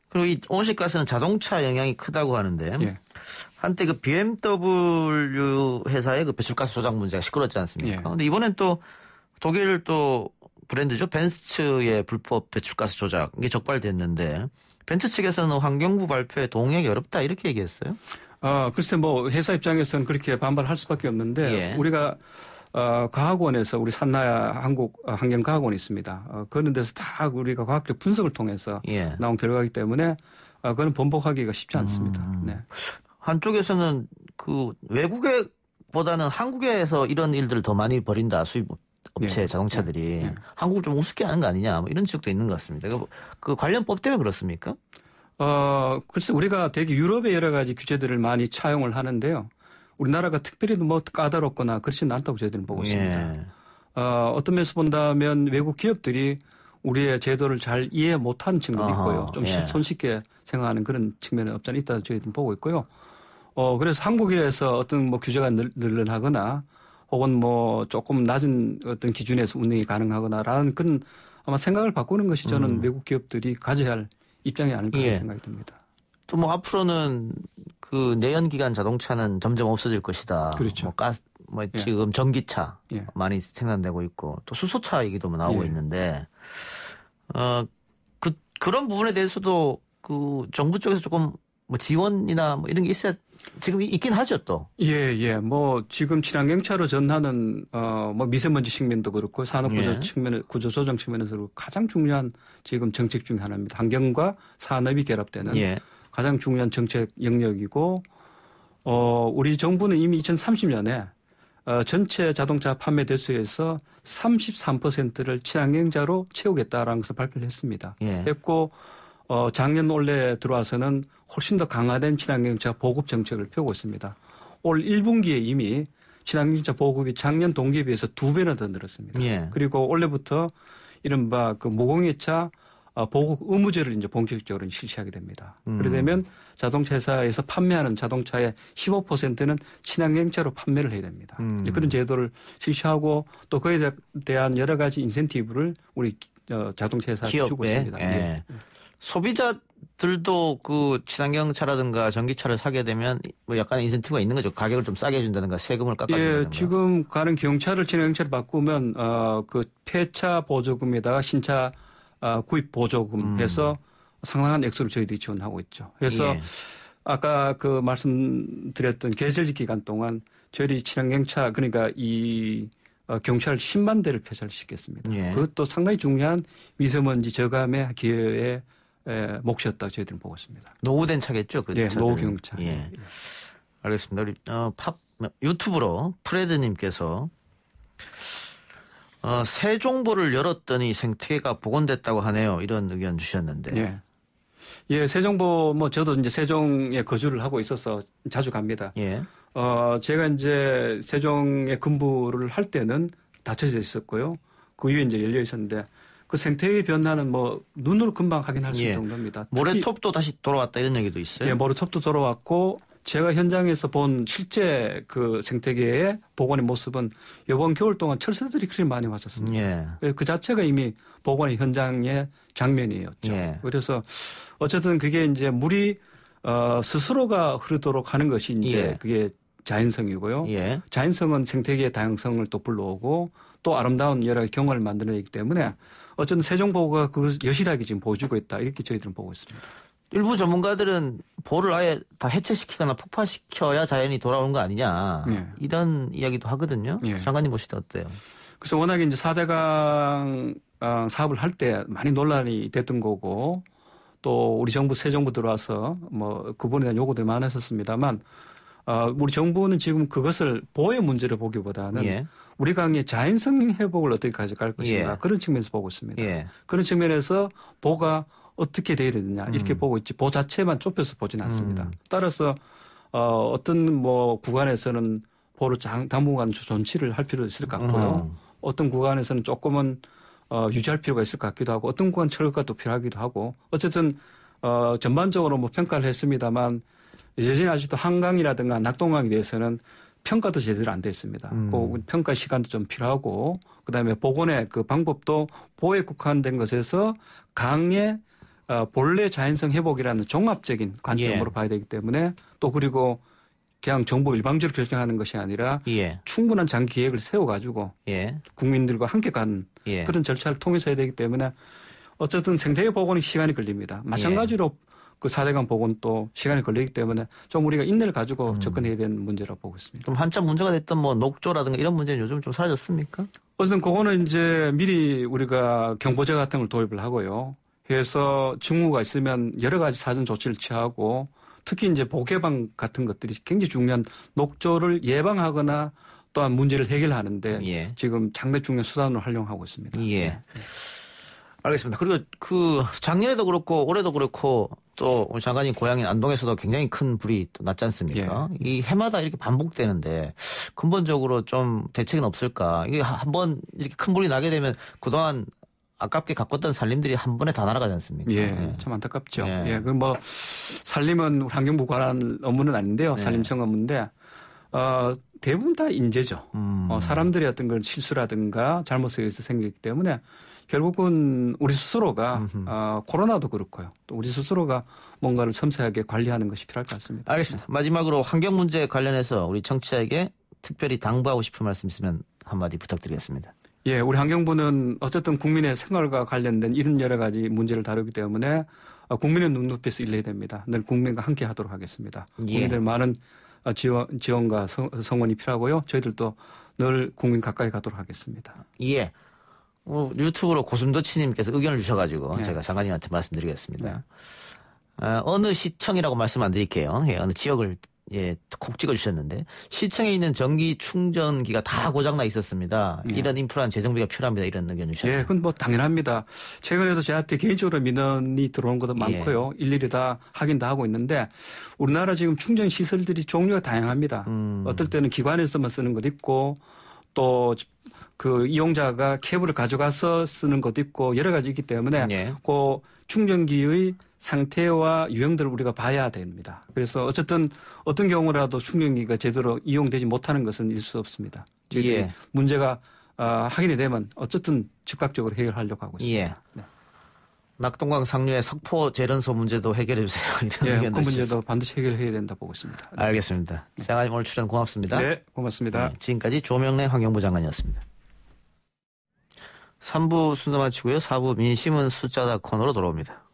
그리고 이 온실가스는 자동차 영향이 크다고 하는데 한때 그 BMW 회사의 그 배출가스 조작 문제가 시끄러웠지 않습니까? 그런데 이번엔 또 독일 또 브랜드죠. 벤츠의 불법 배출가스 조작 이게 적발됐는데 벤츠 측에서는 환경부 발표에 동의하기 어렵다 이렇게 얘기했어요. 글쎄 회사 입장에서는 그렇게 반발할 수밖에 없는데 우리가 과학원에서 우리 산나야 한국 환경과학원이 있습니다. 그런 데서 다 우리가 과학적 분석을 통해서 나온 결과이기 때문에 그건 번복하기가 쉽지 않습니다. 네. 한쪽에서는 그 외국보다는 한국에서 이런 일들을 더 많이 벌인다. 수입 업체 자동차들이 한국을 좀 우습게 하는 거 아니냐. 뭐 이런 지적도 있는 것 같습니다. 그 관련법 때문에 그렇습니까? 글쎄 우리가 대개 유럽의 여러 가지 규제들을 많이 차용을 하는데요. 우리나라가 특별히 뭐 까다롭거나 그렇지는 않다고 저희들은 보고 있습니다. 어떤 면에서 본다면 외국 기업들이 우리의 제도를 잘 이해 못하는 측면이 있고요. 좀 손쉽게 생각하는 그런 측면이 없지 않아 있다 저희들은 보고 있고요. 그래서 한국에서 어떤 뭐 규제가 늘어나거나 혹은 뭐 조금 낮은 어떤 기준에서 운행이 가능하거나라는 그런 아마 생각을 바꾸는 것이 저는 외국 기업들이 가져야 할 입장이 아닐까 생각이 듭니다. 또 뭐 앞으로는 그 내연기관 자동차는 점점 없어질 것이다. 그렇죠. 지금 전기차 많이 생산되고 있고 또 수소차 얘기도 나오고 있는데 그런 부분에 대해서도 그 정부 쪽에서 조금 뭐 지원이나 뭐 이런 게 있어야 지금 있긴 하죠 또. 뭐 지금 친환경차로 전하는 뭐 미세먼지 측면도 그렇고 산업구조 구조 조정 측면에서 가장 중요한 지금 정책 중에 하나입니다. 환경과 산업이 결합되는 가장 중요한 정책 영역이고 우리 정부는 이미 2030년에 전체 자동차 판매 대수에서 33%를 친환경차로 채우겠다라는 것을 발표를 했습니다. 했고 작년 올해 들어와서는 훨씬 더 강화된 친환경차 보급 정책을 펴고 있습니다. 올 1분기에 이미 친환경차 보급이 작년 동기에 비해서 2배나 더 늘었습니다. 그리고 올해부터 이른바 그 무공해차 보급 의무제를 이제 본격적으로 실시하게 됩니다. 그러게 되면 자동차 회사에서 판매하는 자동차의 15%는 친환경차로 판매를 해야 됩니다. 이제 그런 제도를 실시하고 또 그에 대한 여러 가지 인센티브를 우리 자동차 회사에 주고 있습니다. 소비자들도 그 친환경차라든가 전기차를 사게 되면 뭐 약간의 인센티브가 있는 거죠. 가격을 좀 싸게 해준다든가 세금을 깎아준다든가. 지금 가는 경차를 친환경차로 바꾸면 그 폐차 보조금에다가 신차 구입 보조금 해서 상당한 액수를 저희들이 지원하고 있죠. 그래서 아까 그 말씀드렸던 계절 기간 동안 저희들이 친환경차 그러니까 이 경차를 10만 대를 폐차를 시켰습니다. 그것도 상당히 중요한 미세먼지 저감의 기여의 몫이었다고 저희들은 보고 있습니다. 노후된 차겠죠? 그 노후 경차. 알겠습니다. 우리 유튜브로 프레드님께서 세종보를 열었더니 생태계가 복원됐다고 하네요. 이런 의견 주셨는데. 세종보 뭐 저도 이제 세종에 거주를 하고 있어서 자주 갑니다. 제가 이제 세종에 근무를 할 때는 닫혀져 있었고요. 그 이후에 이제 열려 있었는데 그 생태계 변화는 뭐 눈으로 금방 확인할 수 있는 정도입니다. 모래톱도 다시 돌아왔다 이런 얘기도 있어요. 모래톱도 돌아왔고 제가 현장에서 본 실제 그 생태계의 복원의 모습은 이번 겨울 동안 철새들이 그리 많이 왔었습니다. 그 자체가 이미 복원의 현장의 장면이었죠. 그래서 어쨌든 그게 이제 물이 스스로가 흐르도록 하는 것이 이제 그게 자연성이고요. 자연성은 생태계의 다양성을 또 불러오고 또 아름다운 여러 가지 경험을 만들어내기 때문에 어쨌든 세종보가 그 여실하게 지금 보여주고 있다 이렇게 저희들은 보고 있습니다. 일부 전문가들은 보를 아예 다 해체시키거나 폭파시켜야 자연이 돌아오는 거 아니냐 이런 이야기도 하거든요. 장관님 보실 때 어때요? 그래서 워낙에 이제 4대강 사업을 할 때 많이 논란이 됐던 거고 또 우리 정부 새 정부 들어와서 뭐 그분에 대한 요구들이 많았었습니다만 우리 정부는 지금 그것을 보호의 문제를 보기보다는 우리 강의 자연성 회복을 어떻게 가져갈 것인가 그런 측면에서 보고 있습니다. 그런 측면에서 보가 어떻게 돼야 되느냐 이렇게 보고 있지 보 자체만 좁혀서 보지는 않습니다. 따라서 어떤 뭐 구간에서는 보를 당분간 존치를 할 필요도 있을 것 같고요. 어떤 구간에서는 조금은 유지할 필요가 있을 것 같기도 하고 어떤 구간 철거가 또 필요하기도 하고 어쨌든 전반적으로 뭐 평가를 했습니다만 여전히 아직도 한강이라든가 낙동강에 대해서는 평가도 제대로 안 돼 있습니다. 그 평가 시간도 좀 필요하고 그다음에 복원의 그 방법도 보호에 국한된 것에서 강의 본래 자연성 회복이라는 종합적인 관점으로 봐야 되기 때문에 또 그리고 그냥 정부 일방적으로 결정하는 것이 아니라 충분한 장기 계획을 세워가지고 국민들과 함께 가는 그런 절차를 통해서 해야 되기 때문에 어쨌든 생태계 복원이 시간이 걸립니다. 마찬가지로 그 4대강 복원도 시간이 걸리기 때문에 좀 우리가 인내를 가지고 접근해야 되는 문제라고 보고 있습니다. 그럼 한참 문제가 됐던 뭐 녹조라든가 이런 문제는 요즘 좀 사라졌습니까? 어쨌든 그거는 이제 미리 우리가 경보제 같은 걸 도입을 하고요. 해서 징후가 있으면 여러 가지 사전 조치를 취하고 특히 이제 복예방 같은 것들이 굉장히 중요한 녹조를 예방하거나 또한 문제를 해결하는데 예. 지금 상당히 중요한 수단으로 활용하고 있습니다. 예. 알겠습니다. 그리고 그 작년에도 그렇고 올해도 그렇고 또 우리 장관님 고향인 안동에서도 굉장히 큰 불이 또 났지 않습니까? 예. 이 해마다 이렇게 반복되는데 근본적으로 좀 대책은 없을까? 이게 한번 이렇게 큰 불이 나게 되면 그동안 아깝게 가꿨던 살림들이 한 번에 다 날아가지 않습니까? 예, 참 안타깝죠. 예. 예, 그 뭐 산림은 환경부 관한 업무는 아닌데요. 네. 산림청 업무인데 대부분 다 인재죠. 사람들의 어떤 그런 실수라든가 잘못에 의해서 생기기 때문에 결국은 우리 스스로가 코로나도 그렇고요. 또 우리 스스로가 뭔가를 섬세하게 관리하는 것이 필요할 것 같습니다. 알겠습니다. 마지막으로 환경 문제 관련해서 우리 청취자에게 특별히 당부하고 싶은 말씀 있으면 한마디 부탁드리겠습니다. 예, 우리 환경부는 어쨌든 국민의 생활과 관련된 이런 여러 가지 문제를 다루기 때문에 국민의 눈높이에서 일해야 됩니다. 늘 국민과 함께 하도록 하겠습니다. 예. 국민들 많은 지원과 성원이 필요하고요. 저희들도 늘 국민 가까이 가도록 하겠습니다. 예. 유튜브로 고슴도치님께서 의견을 주셔가지고 네. 제가 장관님한테 말씀드리겠습니다. 어느 시청이라고 말씀 안 드릴게요. 예, 어느 지역을 콕 찍어주셨는데 시청에 있는 전기 충전기가 다 고장나 있었습니다. 예. 이런 인프라는 재정비가 필요합니다. 이런 의견 주셨네요. 예, 그건 뭐 당연합니다. 최근에도 저한테 개인적으로 민원이 들어온 것도 많고요. 일일이 다 확인 다 하고 있는데 우리나라 지금 충전 시설들이 종류가 다양합니다. 어떨 때는 기관에서만 쓰는 것도 있고 또 그 이용자가 케이블을 가져가서 쓰는 것도 있고 여러 가지 있기 때문에 예. 그 충전기의 상태와 유형들을 우리가 봐야 됩니다. 그래서 어쨌든 어떤 경우라도 충전기가 제대로 이용되지 못하는 것은 있을 수 없습니다. 저희들이 예. 문제가 확인이 되면 어쨌든 즉각적으로 해결하려고 하고 있습니다. 예. 네. 낙동강 상류의 석포 재련소 문제도 해결해 주세요. 이런 예, 의견도 그 문제도 있었습니다. 반드시 해결해야 된다 보고 있습니다. 네. 알겠습니다. 장관님 오늘 출연 고맙습니다. 네, 고맙습니다. 네, 지금까지 조명래 환경부 장관이었습니다. 3부 순서 마치고요. 4부 민심은 숫자다 코너로 돌아옵니다.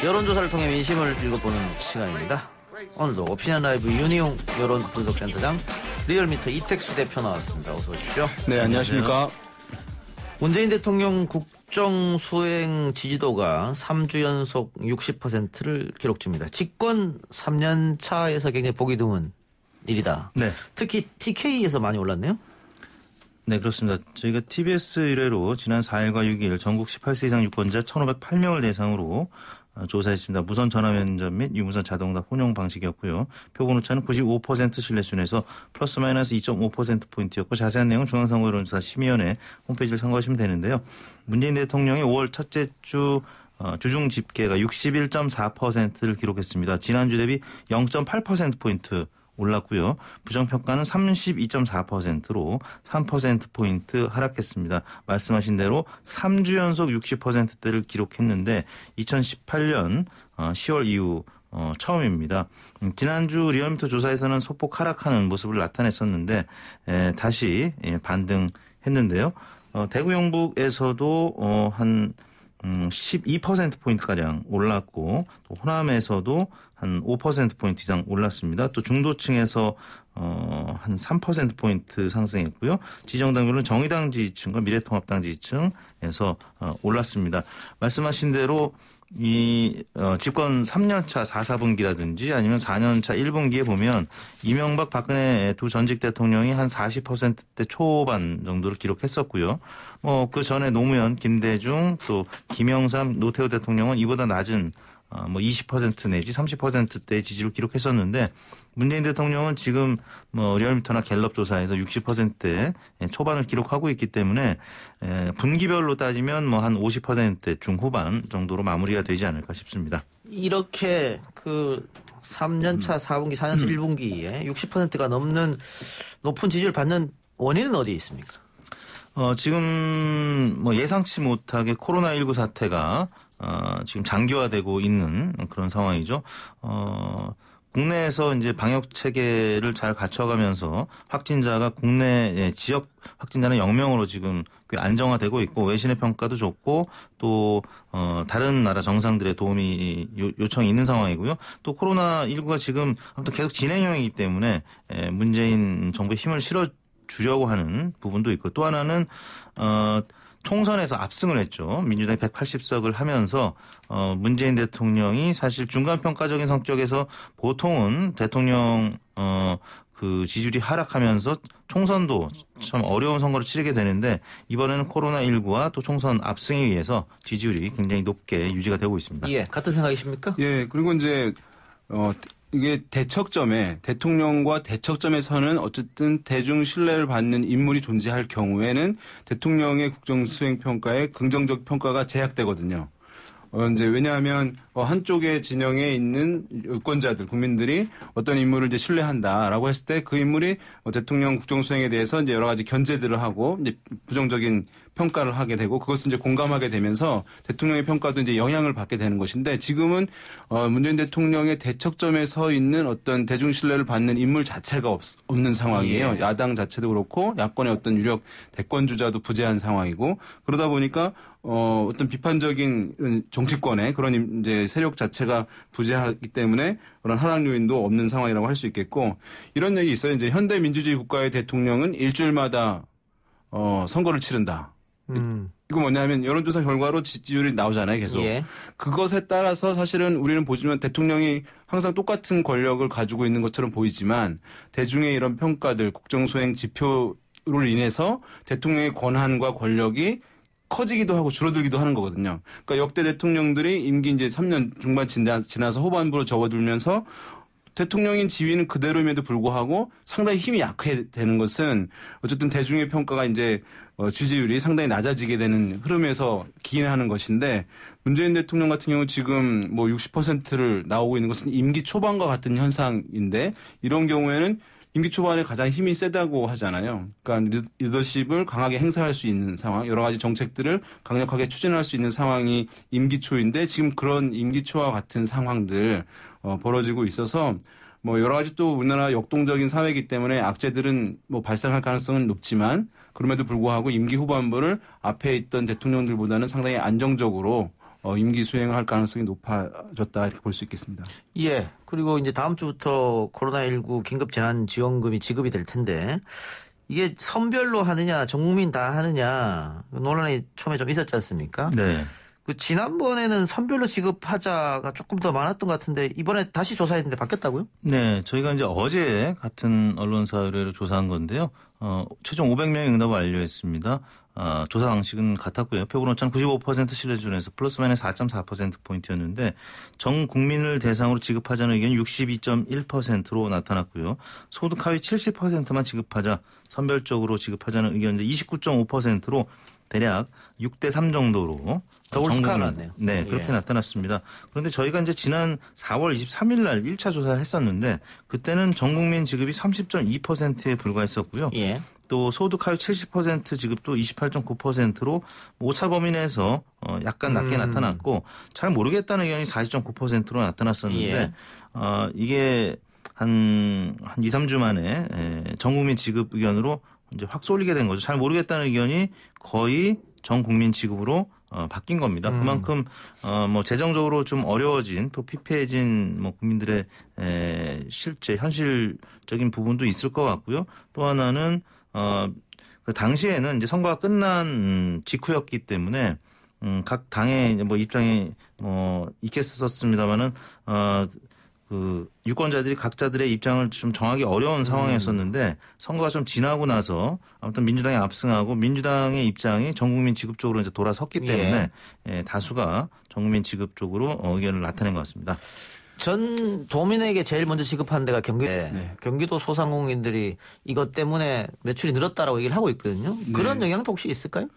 여론조사를 통해 민심을 읽어보는 시간입니다. 오늘도 오피니언 라이브 윤희용 여론분석센터장, 리얼미터 이택수 대표 나왔습니다. 어서 오십시오. 네, 안녕하십니까. 문재인 대통령 국정 수행 지지도가 3주 연속 60%를 기록 중입니다. 집권 3년 차에서 굉장히 보기 드문 일이다. 네. 특히 TK에서 많이 올랐네요. 네, 그렇습니다. 저희가 TBS 의뢰로 지난 4일과 6일 전국 18세 이상 유권자 1,508명을 대상으로 조사했습니다. 무선 전화 면접 및 유무선 자동답 혼용 방식이었고요. 표본 오차는 95% 신뢰 수준에서 플러스 마이너스 2.5%포인트였고 자세한 내용은 중앙선거 여론조사 심의위원회 홈페이지를 참고하시면 되는데요. 문재인 대통령이 5월 첫째 주 주중 집계가 61.4%를 기록했습니다. 지난주 대비 0.8%포인트 올랐고요. 부정평가는 32.4%로 3%포인트 하락했습니다. 말씀하신 대로 3주 연속 60%대를 기록했는데 2018년 10월 이후 처음입니다. 지난주 리얼미터 조사에서는 소폭 하락하는 모습을 나타냈었는데 다시 반등했는데요. 대구 영북에서도 한 12%포인트가량 올랐고 또 호남에서도 한 5%포인트 이상 올랐습니다. 또 중도층에서 한 3%포인트 상승했고요. 지정당별로는 정의당 지지층과 미래통합당 지지층에서 올랐습니다. 말씀하신 대로 이 집권 3년차 4분기라든지 아니면 4년차 1분기에 보면 이명박 박근혜 두 전직 대통령이 한 40%대 초반 정도를 기록했었고요. 그 전에 노무현, 김대중 또 김영삼, 노태우 대통령은 이보다 낮은 20% 내지 30%대의 지지를 기록했었는데 문재인 대통령은 지금 리얼미터나 갤럽 조사에서 60%대 초반을 기록하고 있기 때문에 분기별로 따지면 한 50%대 중후반 정도로 마무리가 되지 않을까 싶습니다. 이렇게 그 3년차 4분기, 4년차 1분기에 60%가 넘는 높은 지지를 받는 원인은 어디에 있습니까? 지금 예상치 못하게 코로나19 사태가 지금 장기화되고 있는 그런 상황이죠. 국내에서 이제 방역 체계를 잘 갖춰가면서 확진자가 국내 지역 확진자는 0명으로 지금 꽤 안정화되고 있고 외신의 평가도 좋고 또 다른 나라 정상들의 도움이 요청이 있는 상황이고요. 또 코로나19가 지금 아무튼 계속 진행형이기 때문에 문재인 정부의 힘을 실어주려고 하는 부분도 있고 또 하나는 총선에서 압승을 했죠. 민주당이 180석을 하면서 문재인 대통령이 사실 중간평가적인 성격에서 보통은 대통령 그 지지율이 하락하면서 총선도 참 어려운 선거를 치르게 되는데 이번에는 코로나19와 또 총선 압승에 의해서 지지율이 굉장히 높게 유지가 되고 있습니다. 예, 같은 생각이십니까? 예, 그리고 이제 이게 대척점에 대통령과 대척점에서는 어쨌든 대중 신뢰를 받는 인물이 존재할 경우에는 대통령의 국정수행 평가에 긍정적 평가가 제약되거든요. 이제 왜냐하면 한쪽의 진영에 있는 유권자들, 국민들이 어떤 인물을 이제 신뢰한다라고 했을 때 그 인물이 대통령 국정수행에 대해서 이제 여러 가지 견제들을 하고 이제 부정적인 평가를 하게 되고 그것을 이제 공감하게 되면서 대통령의 평가도 이제 영향을 받게 되는 것인데 지금은 문재인 대통령의 대척점에 서 있는 어떤 대중 신뢰를 받는 인물 자체가 없는 상황이에요. 예. 야당 자체도 그렇고 야권의 어떤 유력 대권 주자도 부재한 상황이고 그러다 보니까 어떤 비판적인 정치권의 그런 이제 세력 자체가 부재하기 때문에 그런 하락 요인도 없는 상황이라고 할 수 있겠고 이런 얘기 있어요. 이제 현대 민주주의 국가의 대통령은 일주일마다 선거를 치른다. 이거 뭐냐면 여론조사 결과로 지지율이 나오잖아요, 계속. 예. 그것에 따라서 사실은 우리는 보지만 대통령이 항상 똑같은 권력을 가지고 있는 것처럼 보이지만 대중의 이런 평가들, 국정수행 지표를 인해서 대통령의 권한과 권력이 커지기도 하고 줄어들기도 하는 거거든요. 그러니까 역대 대통령들이 임기 이제 3년 중반 지나서 후반부로 접어들면서 대통령인 지위는 그대로임에도 불구하고 상당히 힘이 약해되는 것은 어쨌든 대중의 평가가 이제 지지율이 상당히 낮아지게 되는 흐름에서 기인하는 것인데 문재인 대통령 같은 경우 지금 뭐 60%를 나오고 있는 것은 임기 초반과 같은 현상인데 이런 경우에는 임기 초반에 가장 힘이 세다고 하잖아요. 그러니까 리더십을 강하게 행사할 수 있는 상황, 여러 가지 정책들을 강력하게 추진할 수 있는 상황이 임기 초인데 지금 그런 임기 초와 같은 상황들 벌어지고 있어서 뭐 여러 가지 또 우리나라 역동적인 사회이기 때문에 악재들은 뭐 발생할 가능성은 높지만 그럼에도 불구하고 임기 후반부를 앞에 있던 대통령들보다는 상당히 안정적으로 임기 수행을 할 가능성이 높아졌다 이렇게 볼 수 있겠습니다. 예. 그리고 이제 다음 주부터 코로나19 긴급재난지원금이 지급이 될 텐데 이게 선별로 하느냐 전국민 다 하느냐 논란이 처음에 좀 있었지 않습니까? 네. 그 지난번에는 선별로 지급하자가 조금 더 많았던 것 같은데 이번에 다시 조사했는데 바뀌었다고요? 네. 저희가 이제 어제 같은 언론사 의뢰로 조사한 건데요. 최종 500명의 응답을 완료했습니다. 조사 방식은 같았고요. 표본오차는 95% 신뢰 기준에서 플러스 마이너스 4.4%포인트였는데 전 국민을 대상으로 지급하자는 의견이 62.1%로 나타났고요. 소득 하위 70%만 지급하자, 선별적으로 지급하자는 의견인데 29.5%로 대략 6대3 정도로 더블스카가 나왔네요. 네, 그렇게 나타났습니다. 그런데 저희가 이제 지난 4월 23일 날 1차 조사를 했었는데 그때는 전 국민 지급이 30.2%에 불과했었고요. 예. 또 소득 하위 70% 지급도 28.9%로 오차 범위 내에서 약간 낮게 나타났고 잘 모르겠다는 의견이 40.9%로 나타났었는데 예. 이게 한 2, 3주 만에 전 국민 지급 의견으로 이제 확 쏠리게 된 거죠. 잘 모르겠다는 의견이 거의 전 국민 지급으로 바뀐 겁니다. 그만큼 뭐 재정적으로 좀 어려워진 또 피폐해진 뭐 국민들의 실제 현실적인 부분도 있을 것 같고요. 또 하나는 그 당시에는 이제 선거가 끝난 직후였기 때문에 각 당의 뭐 입장이 있겠었습니다만은 그 유권자들이 각자들의 입장을 좀 정하기 어려운 상황이었었는데 선거가 좀 지나고 나서 아무튼 민주당이 압승하고 민주당의 입장이 전국민 지급 쪽으로 이제 돌아섰기 때문에 다수가 전국민 지급 쪽으로 의견을 나타낸 것 같습니다. 전 도민에게 제일 먼저 지급하는 데가 경기도 소상공인들이 이것 때문에 매출이 늘었다라고 얘기를 하고 있거든요. 그런 영향도 혹시 있을까요?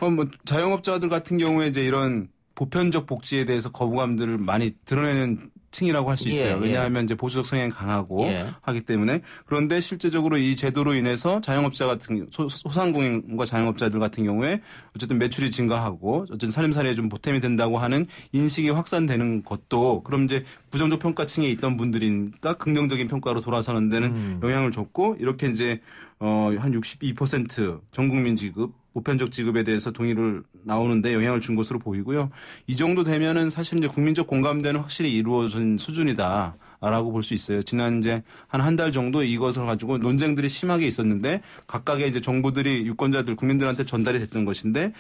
뭐 자영업자들 같은 경우에 이제 이런 보편적 복지에 대해서 거부감들을 많이 드러내는 층이라고 할 수 있어요. 왜냐하면 이제 보수적 성향이 강하고 하기 때문에. 그런데 실제적으로 이 제도로 인해서 자영업자 같은 소상공인과 자영업자들 같은 경우에 어쨌든 매출이 증가하고 어쨌든 살림살이에 좀 보탬이 된다고 하는 인식이 확산되는 것도 그럼 이제 부정적 평가층에 있던 분들이니까 긍정적인 평가로 돌아서는 데는 영향을 줬고 이렇게 이제 한 62% 전국민 지급 보편적 지급에 대해서 동의를 나오는데 영향을 준 것으로 보이고요. 이 정도 되면은 사실 이제 국민적 공감대는 확실히 이루어진 수준이다. 라고 볼 수 있어요. 지난 이제 한 달 정도 이것을 가지고 논쟁들이 심하게 있었는데 각각의 이제 정보들이 유권자들 국민들한테 전달이 됐던 것인데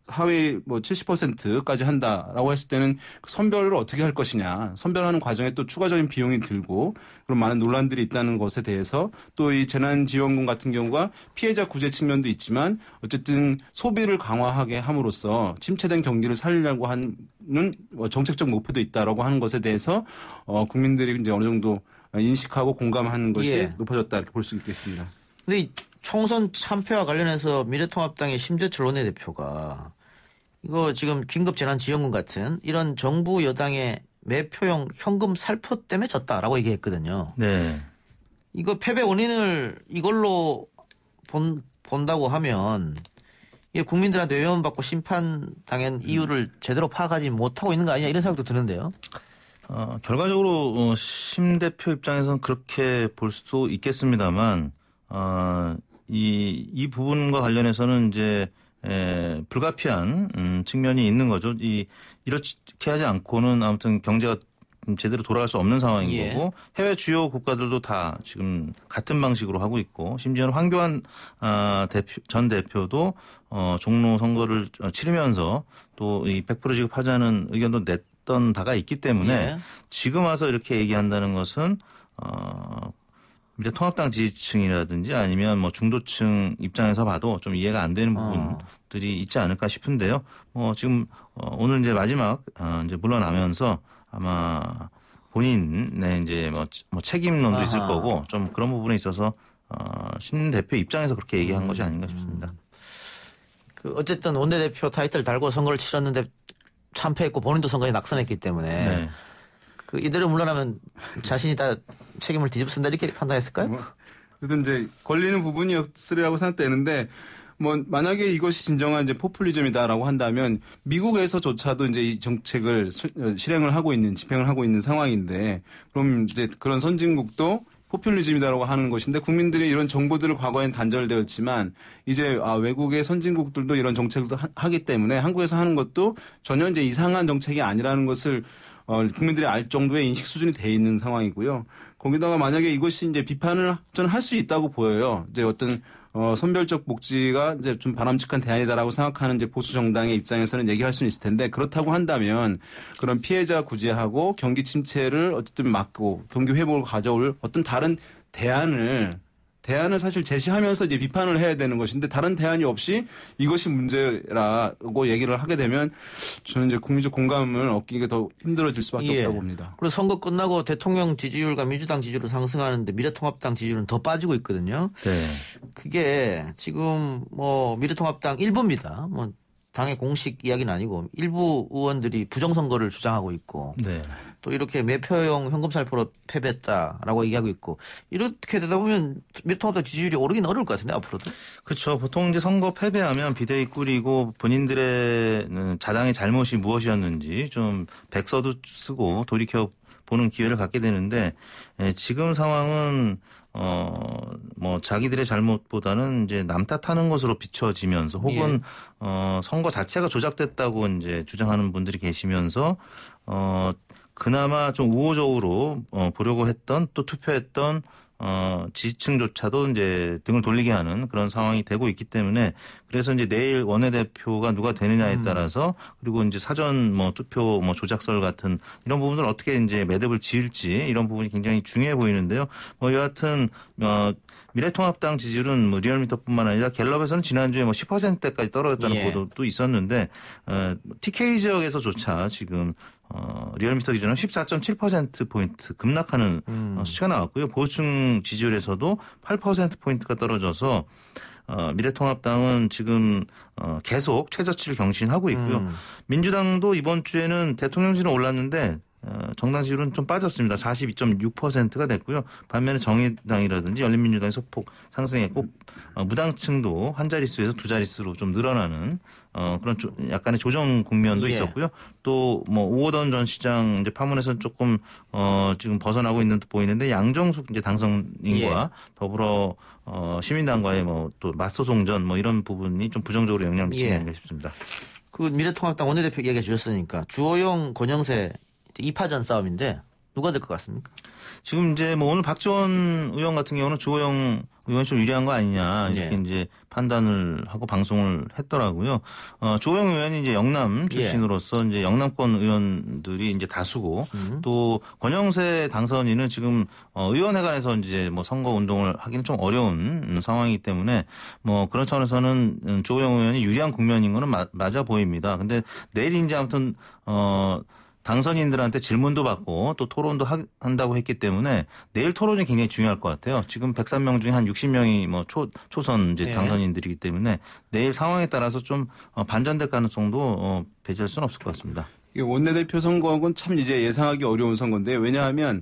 하위 70%까지 한다라고 했을 때는 선별을 어떻게 할 것이냐. 선별하는 과정에 또 추가적인 비용이 들고 그런 많은 논란들이 있다는 것에 대해서 또 이 재난지원금 같은 경우가 피해자 구제 측면도 있지만 어쨌든 소비를 강화하게 함으로써 침체된 경기를 살리려고 하는 정책적 목표도 있다라고 하는 것에 대해서 국민들이 이제 어느 정도 인식하고 공감하는 것이 높아졌다 이렇게 볼 수 있겠습니다. 근데 이 총선 참패와 관련해서 미래통합당의 심재철 원내대표가 이거 지금 긴급재난지원금 같은 이런 정부 여당의 매표용 현금 살포 때문에 졌다라고 얘기했거든요. 네. 이거 패배 원인을 이걸로 본다고 하면 이게 국민들한테 외면받고 심판당한 이유를 제대로 파악하지 못하고 있는 거 아니냐 이런 생각도 드는데요. 결과적으로 심 대표 입장에서는 그렇게 볼 수도 있겠습니다만 이 부분과 관련해서는 이제 불가피한 측면이 있는 거죠. 이렇게 하지 않고는 아무튼 경제가 제대로 돌아갈 수 없는 상황인 거고 해외 주요 국가들도 다 지금 같은 방식으로 하고 있고 심지어는 황교안 전 대표도 종로 선거를 치르면서 또 이 100% 지급하자는 의견도 냈던 바가 있기 때문에 지금 와서 이렇게 얘기한다는 것은 미래통합당 지지층이라든지 아니면 중도층 입장에서 봐도 좀 이해가 안 되는 부분들이 있지 않을까 싶은데요. 지금 오늘 이제 마지막 이제 물러나면서 아마 본인의 이제 책임론도 있을 거고 좀 그런 부분에 있어서 심 대표 입장에서 그렇게 얘기한 것이 아닌가 싶습니다. 어쨌든 원내대표 타이틀 달고 선거를 치렀는데 참패했고 본인도 선거에 낙선했기 때문에 이대로 물러나면 자신이 다 책임을 뒤집어쓴다 이렇게 판단했을까요? 어쨌든 이제 걸리는 부분이었으리라고 생각되는데 만약에 이것이 진정한 이제 포퓰리즘이다라고 한다면 미국에서조차도 이제 이 정책을 실행을 하고 있는 집행을 하고 있는 상황인데 그럼 이제 그런 선진국도 포퓰리즘이다라고 하는 것인데 국민들이 이런 정보들을 과거엔 단절되었지만 이제 외국의 선진국들도 이런 정책을 하기 때문에 한국에서 하는 것도 전혀 이제 이상한 정책이 아니라는 것을 국민들이 알 정도의 인식 수준이 돼 있는 상황이고요. 거기다가 만약에 이것이 이제 비판을 저는 할 수 있다고 보여요. 이제 어떤 선별적 복지가 이제 좀 바람직한 대안이다라고 생각하는 이제 보수 정당의 입장에서는 얘기할 수는 있을 텐데 그렇다고 한다면 그런 피해자 구제하고 경기 침체를 어쨌든 막고 경기 회복을 가져올 어떤 다른 대안을 사실 제시하면서 이제 비판을 해야 되는 것인데 다른 대안이 없이 이것이 문제라고 얘기를 하게 되면 저는 이제 국민적 공감을 얻기가 더 힘들어질 수밖에 없다고 봅니다. 그리고 선거 끝나고 대통령 지지율과 민주당 지지율은 상승하는데 미래통합당 지지율은 더 빠지고 있거든요. 네. 그게 지금 미래통합당 일부입니다. 당의 공식 이야기는 아니고 일부 의원들이 부정선거를 주장하고 있고 또 이렇게 매표용 현금 살포로 패배했다라고 얘기하고 있고 이렇게 되다 보면 미래통합당 지지율이 오르긴 어려울 것 같은데 앞으로도. 그렇죠. 보통 이제 선거 패배하면 비대위 꾸리고 본인들의 자당의 잘못이 무엇이었는지 좀 백서도 쓰고 돌이켜 보는 기회를 갖게 되는데 지금 상황은 자기들의 잘못보다는 이제 남 탓하는 것으로 비춰지면서 혹은 선거 자체가 조작됐다고 이제 주장하는 분들이 계시면서 그나마 좀 우호적으로 보려고 했던 또 투표했던 지지층조차도 이제 등을 돌리게 하는 그런 상황이 되고 있기 때문에 그래서 이제 내일 원내대표가 누가 되느냐에 따라서 그리고 이제 사전 투표 조작설 같은 이런 부분들 어떻게 이제 매듭을 지을지 이런 부분이 굉장히 중요해 보이는데요. 여하튼 미래통합당 지지율은 리얼미터뿐만 아니라 갤럽에서는 지난주에 10%대까지 떨어졌다는 보도도 있었는데 TK 지역에서조차 지금 리얼미터 기준으로 14.7%포인트 급락하는 수치가 나왔고요. 보수층 지지율에서도 8%포인트가 떨어져서 미래통합당은 지금 계속 최저치를 경신하고 있고요. 민주당도 이번 주에는 대통령실은 올랐는데 정당 지지율은 좀 빠졌습니다. 42.6%가 됐고요. 반면에 정의당이라든지 열린민주당이 소폭 상승했고 무당층도 한 자릿수에서 두 자릿수로 좀 늘어나는 그런 약간의 조정 국면도 있었고요. 또 뭐 오호던 전 시장 이제 파문에서 조금 지금 벗어나고 있는 듯 보이는데 양정숙 이제 당선인과 더불어 시민당과의 뭐 또 맞소송전 뭐 이런 부분이 좀 부정적으로 영향을 미치지 않을까 싶습니다. 그 미래통합당 원내대표 얘기해 주셨으니까 주호영 권영세 2파전 싸움인데 누가 될 것 같습니까? 지금 이제 뭐 오늘 박지원 의원 같은 경우는 주호영 의원이 좀 유리한 거 아니냐 이렇게 이제 판단을 하고 방송을 했더라고요. 주호영 의원이 이제 영남 출신으로서 이제 영남권 의원들이 이제 다수고 또 권영세 당선인은 지금 의원회관에서 이제 뭐 선거 운동을 하기는 좀 어려운 상황이기 때문에 뭐 그런 차원에서는 주호영 의원이 유리한 국면인 거는 맞아 보입니다. 근데 내일 이제 아무튼 당선인들한테 질문도 받고 또 토론도 한다고 했기 때문에 내일 토론이 굉장히 중요할 것 같아요. 지금 103명 중에 한 60명이 뭐 초선 이제 당선인들이기 때문에 내일 상황에 따라서 좀 반전될 가능성도 배제할 수는 없을 것 같습니다. 원내대표 선거는 참 이제 예상하기 어려운 선거인데 왜냐하면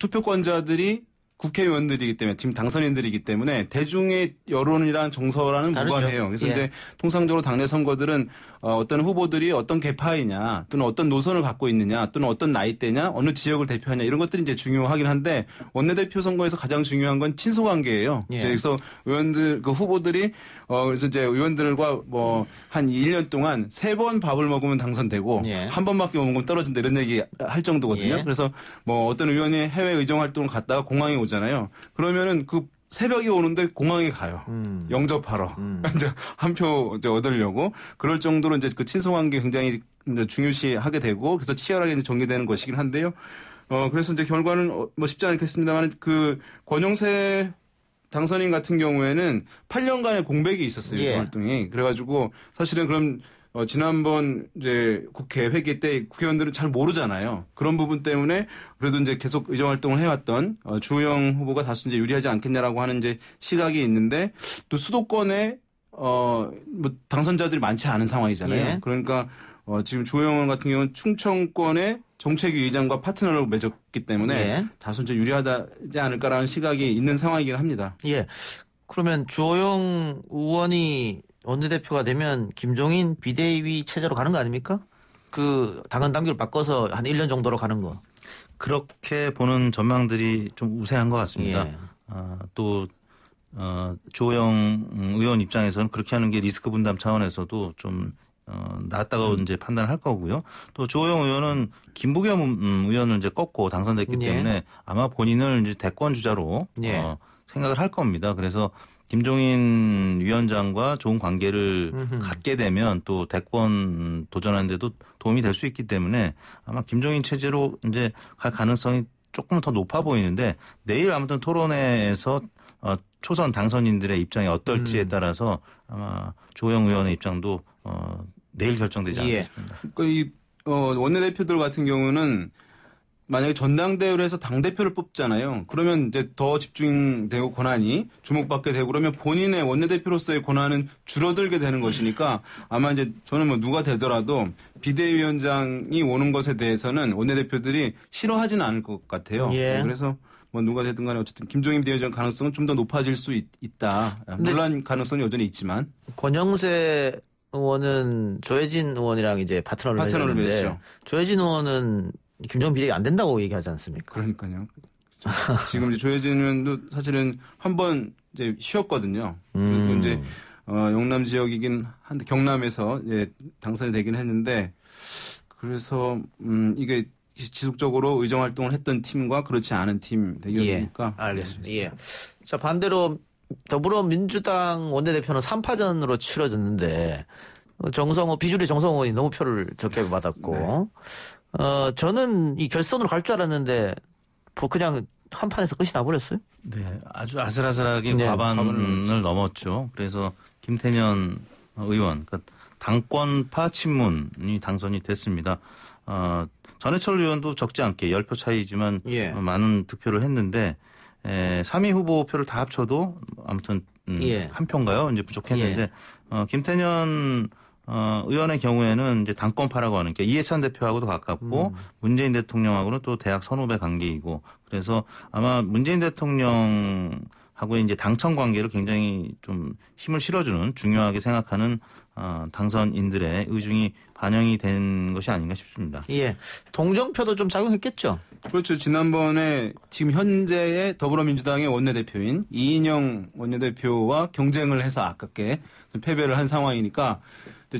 투표권자들이 국회의원들이기 때문에 지금 당선인들이기 때문에 대중의 여론이랑 정서랑은 무관해요. 그래서 이제 통상적으로 당내 선거들은 어떤 후보들이 어떤 계파이냐 또는 어떤 노선을 갖고 있느냐 또는 어떤 나이대냐 어느 지역을 대표하냐 이런 것들이 이제 중요하긴 한데 원내대표 선거에서 가장 중요한 건 친소관계예요. 그래서 의원들 그 후보들이 그래서 이제 의원들과 뭐 한 1년 동안 3번 밥을 먹으면 당선되고 한 번밖에 못 먹으면 떨어진다 이런 얘기 할 정도거든요. 그래서 뭐 어떤 의원이 해외 의정 활동을 갔다가 공항에 오잖아요. 그러면은 그 새벽에 오는데 공항에 가요. 영접하러. 이제 한 표 얻으려고. 그럴 정도로 이제 그 친소관계 굉장히 중요시하게 되고 그래서 치열하게 이제 전개되는 것이긴 한데요. 그래서 이제 결과는 뭐 쉽지 않겠습니다만 그 권영세 당선인 같은 경우에는 8년간의 공백이 있었어요. 그 활동이. 그래가지고 사실은 그럼 지난번 이제 국회 회기 때 국회의원들은 잘 모르잖아요. 그런 부분 때문에 그래도 이제 계속 의정 활동을 해왔던 주호영 후보가 다소 이제 유리하지 않겠냐라고 하는 이제 시각이 있는데 또 수도권에 뭐 당선자들이 많지 않은 상황이잖아요. 그러니까 지금 주호영 의원 같은 경우는 충청권의 정책위 의장과 파트너를 맺었기 때문에 다소 이제 유리하지 않을까라는 시각이 있는 상황이긴 합니다. 그러면 주호영 의원이 원내대표가 되면 김종인 비대위 체제로 가는 거 아닙니까? 그 당헌 당규를 바꿔서 한 1년 정도로 가는 거. 그렇게 보는 전망들이 좀 우세한 것 같습니다. 또 주호영 의원 입장에서는 그렇게 하는 게 리스크 분담 차원에서도 좀 낫다고 이제 판단할 거고요. 또 주호영 의원은 김부겸 의원을 이제 꺾고 당선됐기 때문에 아마 본인을 이제 대권 주자로 생각을 할 겁니다. 그래서 김종인 위원장과 좋은 관계를 갖게 되면 또 대권 도전하는데도 도움이 될 수 있기 때문에 아마 김종인 체제로 이제 갈 가능성이 조금 더 높아 보이는데 내일 아무튼 토론회에서 초선 당선인들의 입장이 어떨지에 따라서 아마 주호영 의원의 입장도 내일 결정되지 않을까 싶습니다. 그러니까 이 원내대표들 같은 경우는 만약에 전당대회를 해서 당대표를 뽑잖아요. 그러면 이제 더 집중되고 권한이 주목받게 되고 그러면 본인의 원내대표로서의 권한은 줄어들게 되는 것이니까 아마 이제 저는 뭐 누가 되더라도 비대위원장이 오는 것에 대해서는 원내대표들이 싫어하지는 않을 것 같아요. 그래서 뭐 누가 되든 간에 어쨌든 김종인 비대위원장 가능성은 좀 더 높아질 수 있다. 물론 가능성이 여전히 있지만. 권영세 의원은 조혜진 의원이랑 이제 파트너를 맺었는데 조혜진 의원은 김종인 비대위 안 된다고 얘기하지 않습니까? 그러니까요. 지금 이제 조혜진 의원도 사실은 한 번 이제 쉬었거든요. 그리고 이제 영남 지역이긴 한데 경남에서 이제 당선이 되긴 했는데 그래서 이게 지속적으로 의정 활동을 했던 팀과 그렇지 않은 팀 대결이니까. 알겠습니다. 자, 반대로 더불어민주당 원내대표는 3파전으로 치러졌는데 비주류 정성호 의원이 너무 표를 적게 받았고 저는 이 결선으로 갈 줄 알았는데 그냥 한 판에서 끝이 나버렸어요. 네, 아주 아슬아슬하게 과반을 넘었죠. 그래서 김태년 의원, 그러니까 당권파 친문이 당선이 됐습니다. 전해철 의원도 적지 않게 10표 차이지만 많은 득표를 했는데 3위 후보 표를 다 합쳐도 아무튼 한 표인가요? 이제 부족했는데 김태년 의원의 경우에는 이제 당권파라고 하는 게 이해찬 대표하고도 가깝고 문재인 대통령하고는 또 대학 선후배 관계이고 그래서 아마 문재인 대통령하고 이제 당청 관계를 굉장히 좀 힘을 실어주는 중요하게 생각하는 당선인들의 의중이 반영이 된 것이 아닌가 싶습니다. 예. 동정표도 좀 작용했겠죠? 그렇죠. 지난번에 지금 현재의 더불어민주당의 원내대표인 이인영 원내대표와 경쟁을 해서 아깝게 패배를 한 상황이니까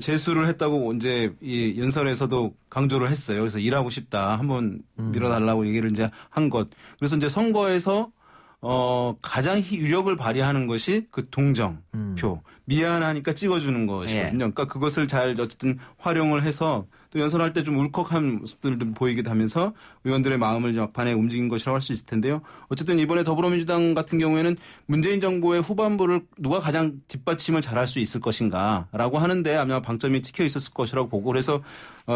재수를 했다고 이제 이 연설에서도 강조를 했어요. 그래서 일하고 싶다. 한번 밀어달라고 얘기를 이제 한 것. 그래서 이제 선거에서 가장 유력을 발휘하는 것이 그 동정표. 미안하니까 찍어주는 것이거든요. 예. 그러니까 그것을 잘 어쨌든 활용을 해서 또 연설할 때 좀 울컥한 모습들도 보이기도 하면서 의원들의 마음을 막판에 움직인 것이라고 할 수 있을 텐데요. 어쨌든 이번에 더불어민주당 같은 경우에는 문재인 정부의 후반부를 누가 가장 뒷받침을 잘할 수 있을 것인가라고 하는데 아마 방점이 찍혀 있었을 것이라고 보고 그래서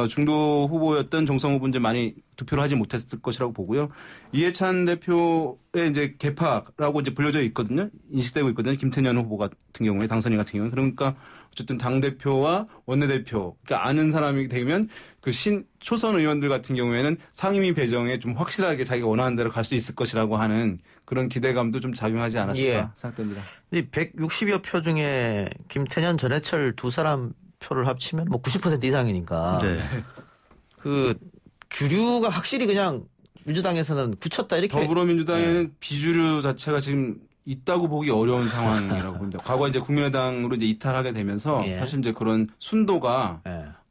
중도 후보였던 정성 후보 이제 많이 득표를 하지 못했을 것이라고 보고요. 이해찬 대표의 이제 개파라고 이제 불려져 있거든요. 인식되고 있거든요. 김태년 후보 같은 경우에 당선인 같은 경우에 그러니까 어쨌든 당대표와 원내대표, 그러니까 아는 사람이 되면 그 초선 의원들 같은 경우에는 상임위 배정에 좀 확실하게 자기가 원하는 대로 갈 수 있을 것이라고 하는 그런 기대감도 좀 작용하지 않았을까 생각됩니다. 160여 표 중에 김태년, 전해철 두 사람 표를 합치면 뭐 90% 이상이니까. 네. 그 주류가 확실히 그냥 민주당에서는 굳혔다 이렇게. 더불어민주당에는 비주류 자체가 지금 있다고 보기 어려운 상황이라고 봅니다. 과거 이제 국민의당으로 이제 이탈하게 되면서 사실 이제 그런 순도가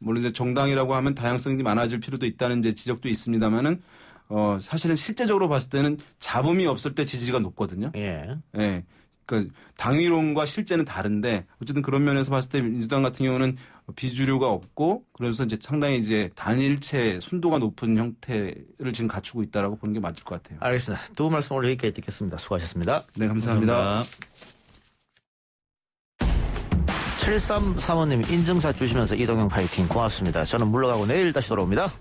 물론 이제 정당이라고 하면 다양성이 많아질 필요도 있다는 이제 지적도 있습니다만은 사실은 실제적으로 봤을 때는 잡음이 없을 때 지지가 높거든요. 그러니까 당위론과 실제는 다른데 어쨌든 그런 면에서 봤을 때 민주당 같은 경우는 비주류가 없고 그러면서 이제 상당히 이제 단일체 순도가 높은 형태를 지금 갖추고 있다라고 보는 게 맞을 것 같아요. 알겠습니다. 두 분 말씀 오늘 여기까지 듣겠습니다. 수고하셨습니다. 네, 감사합니다. 7335님 인증샷 주시면서 이동형 파이팅 고맙습니다. 저는 물러가고 내일 다시 돌아옵니다.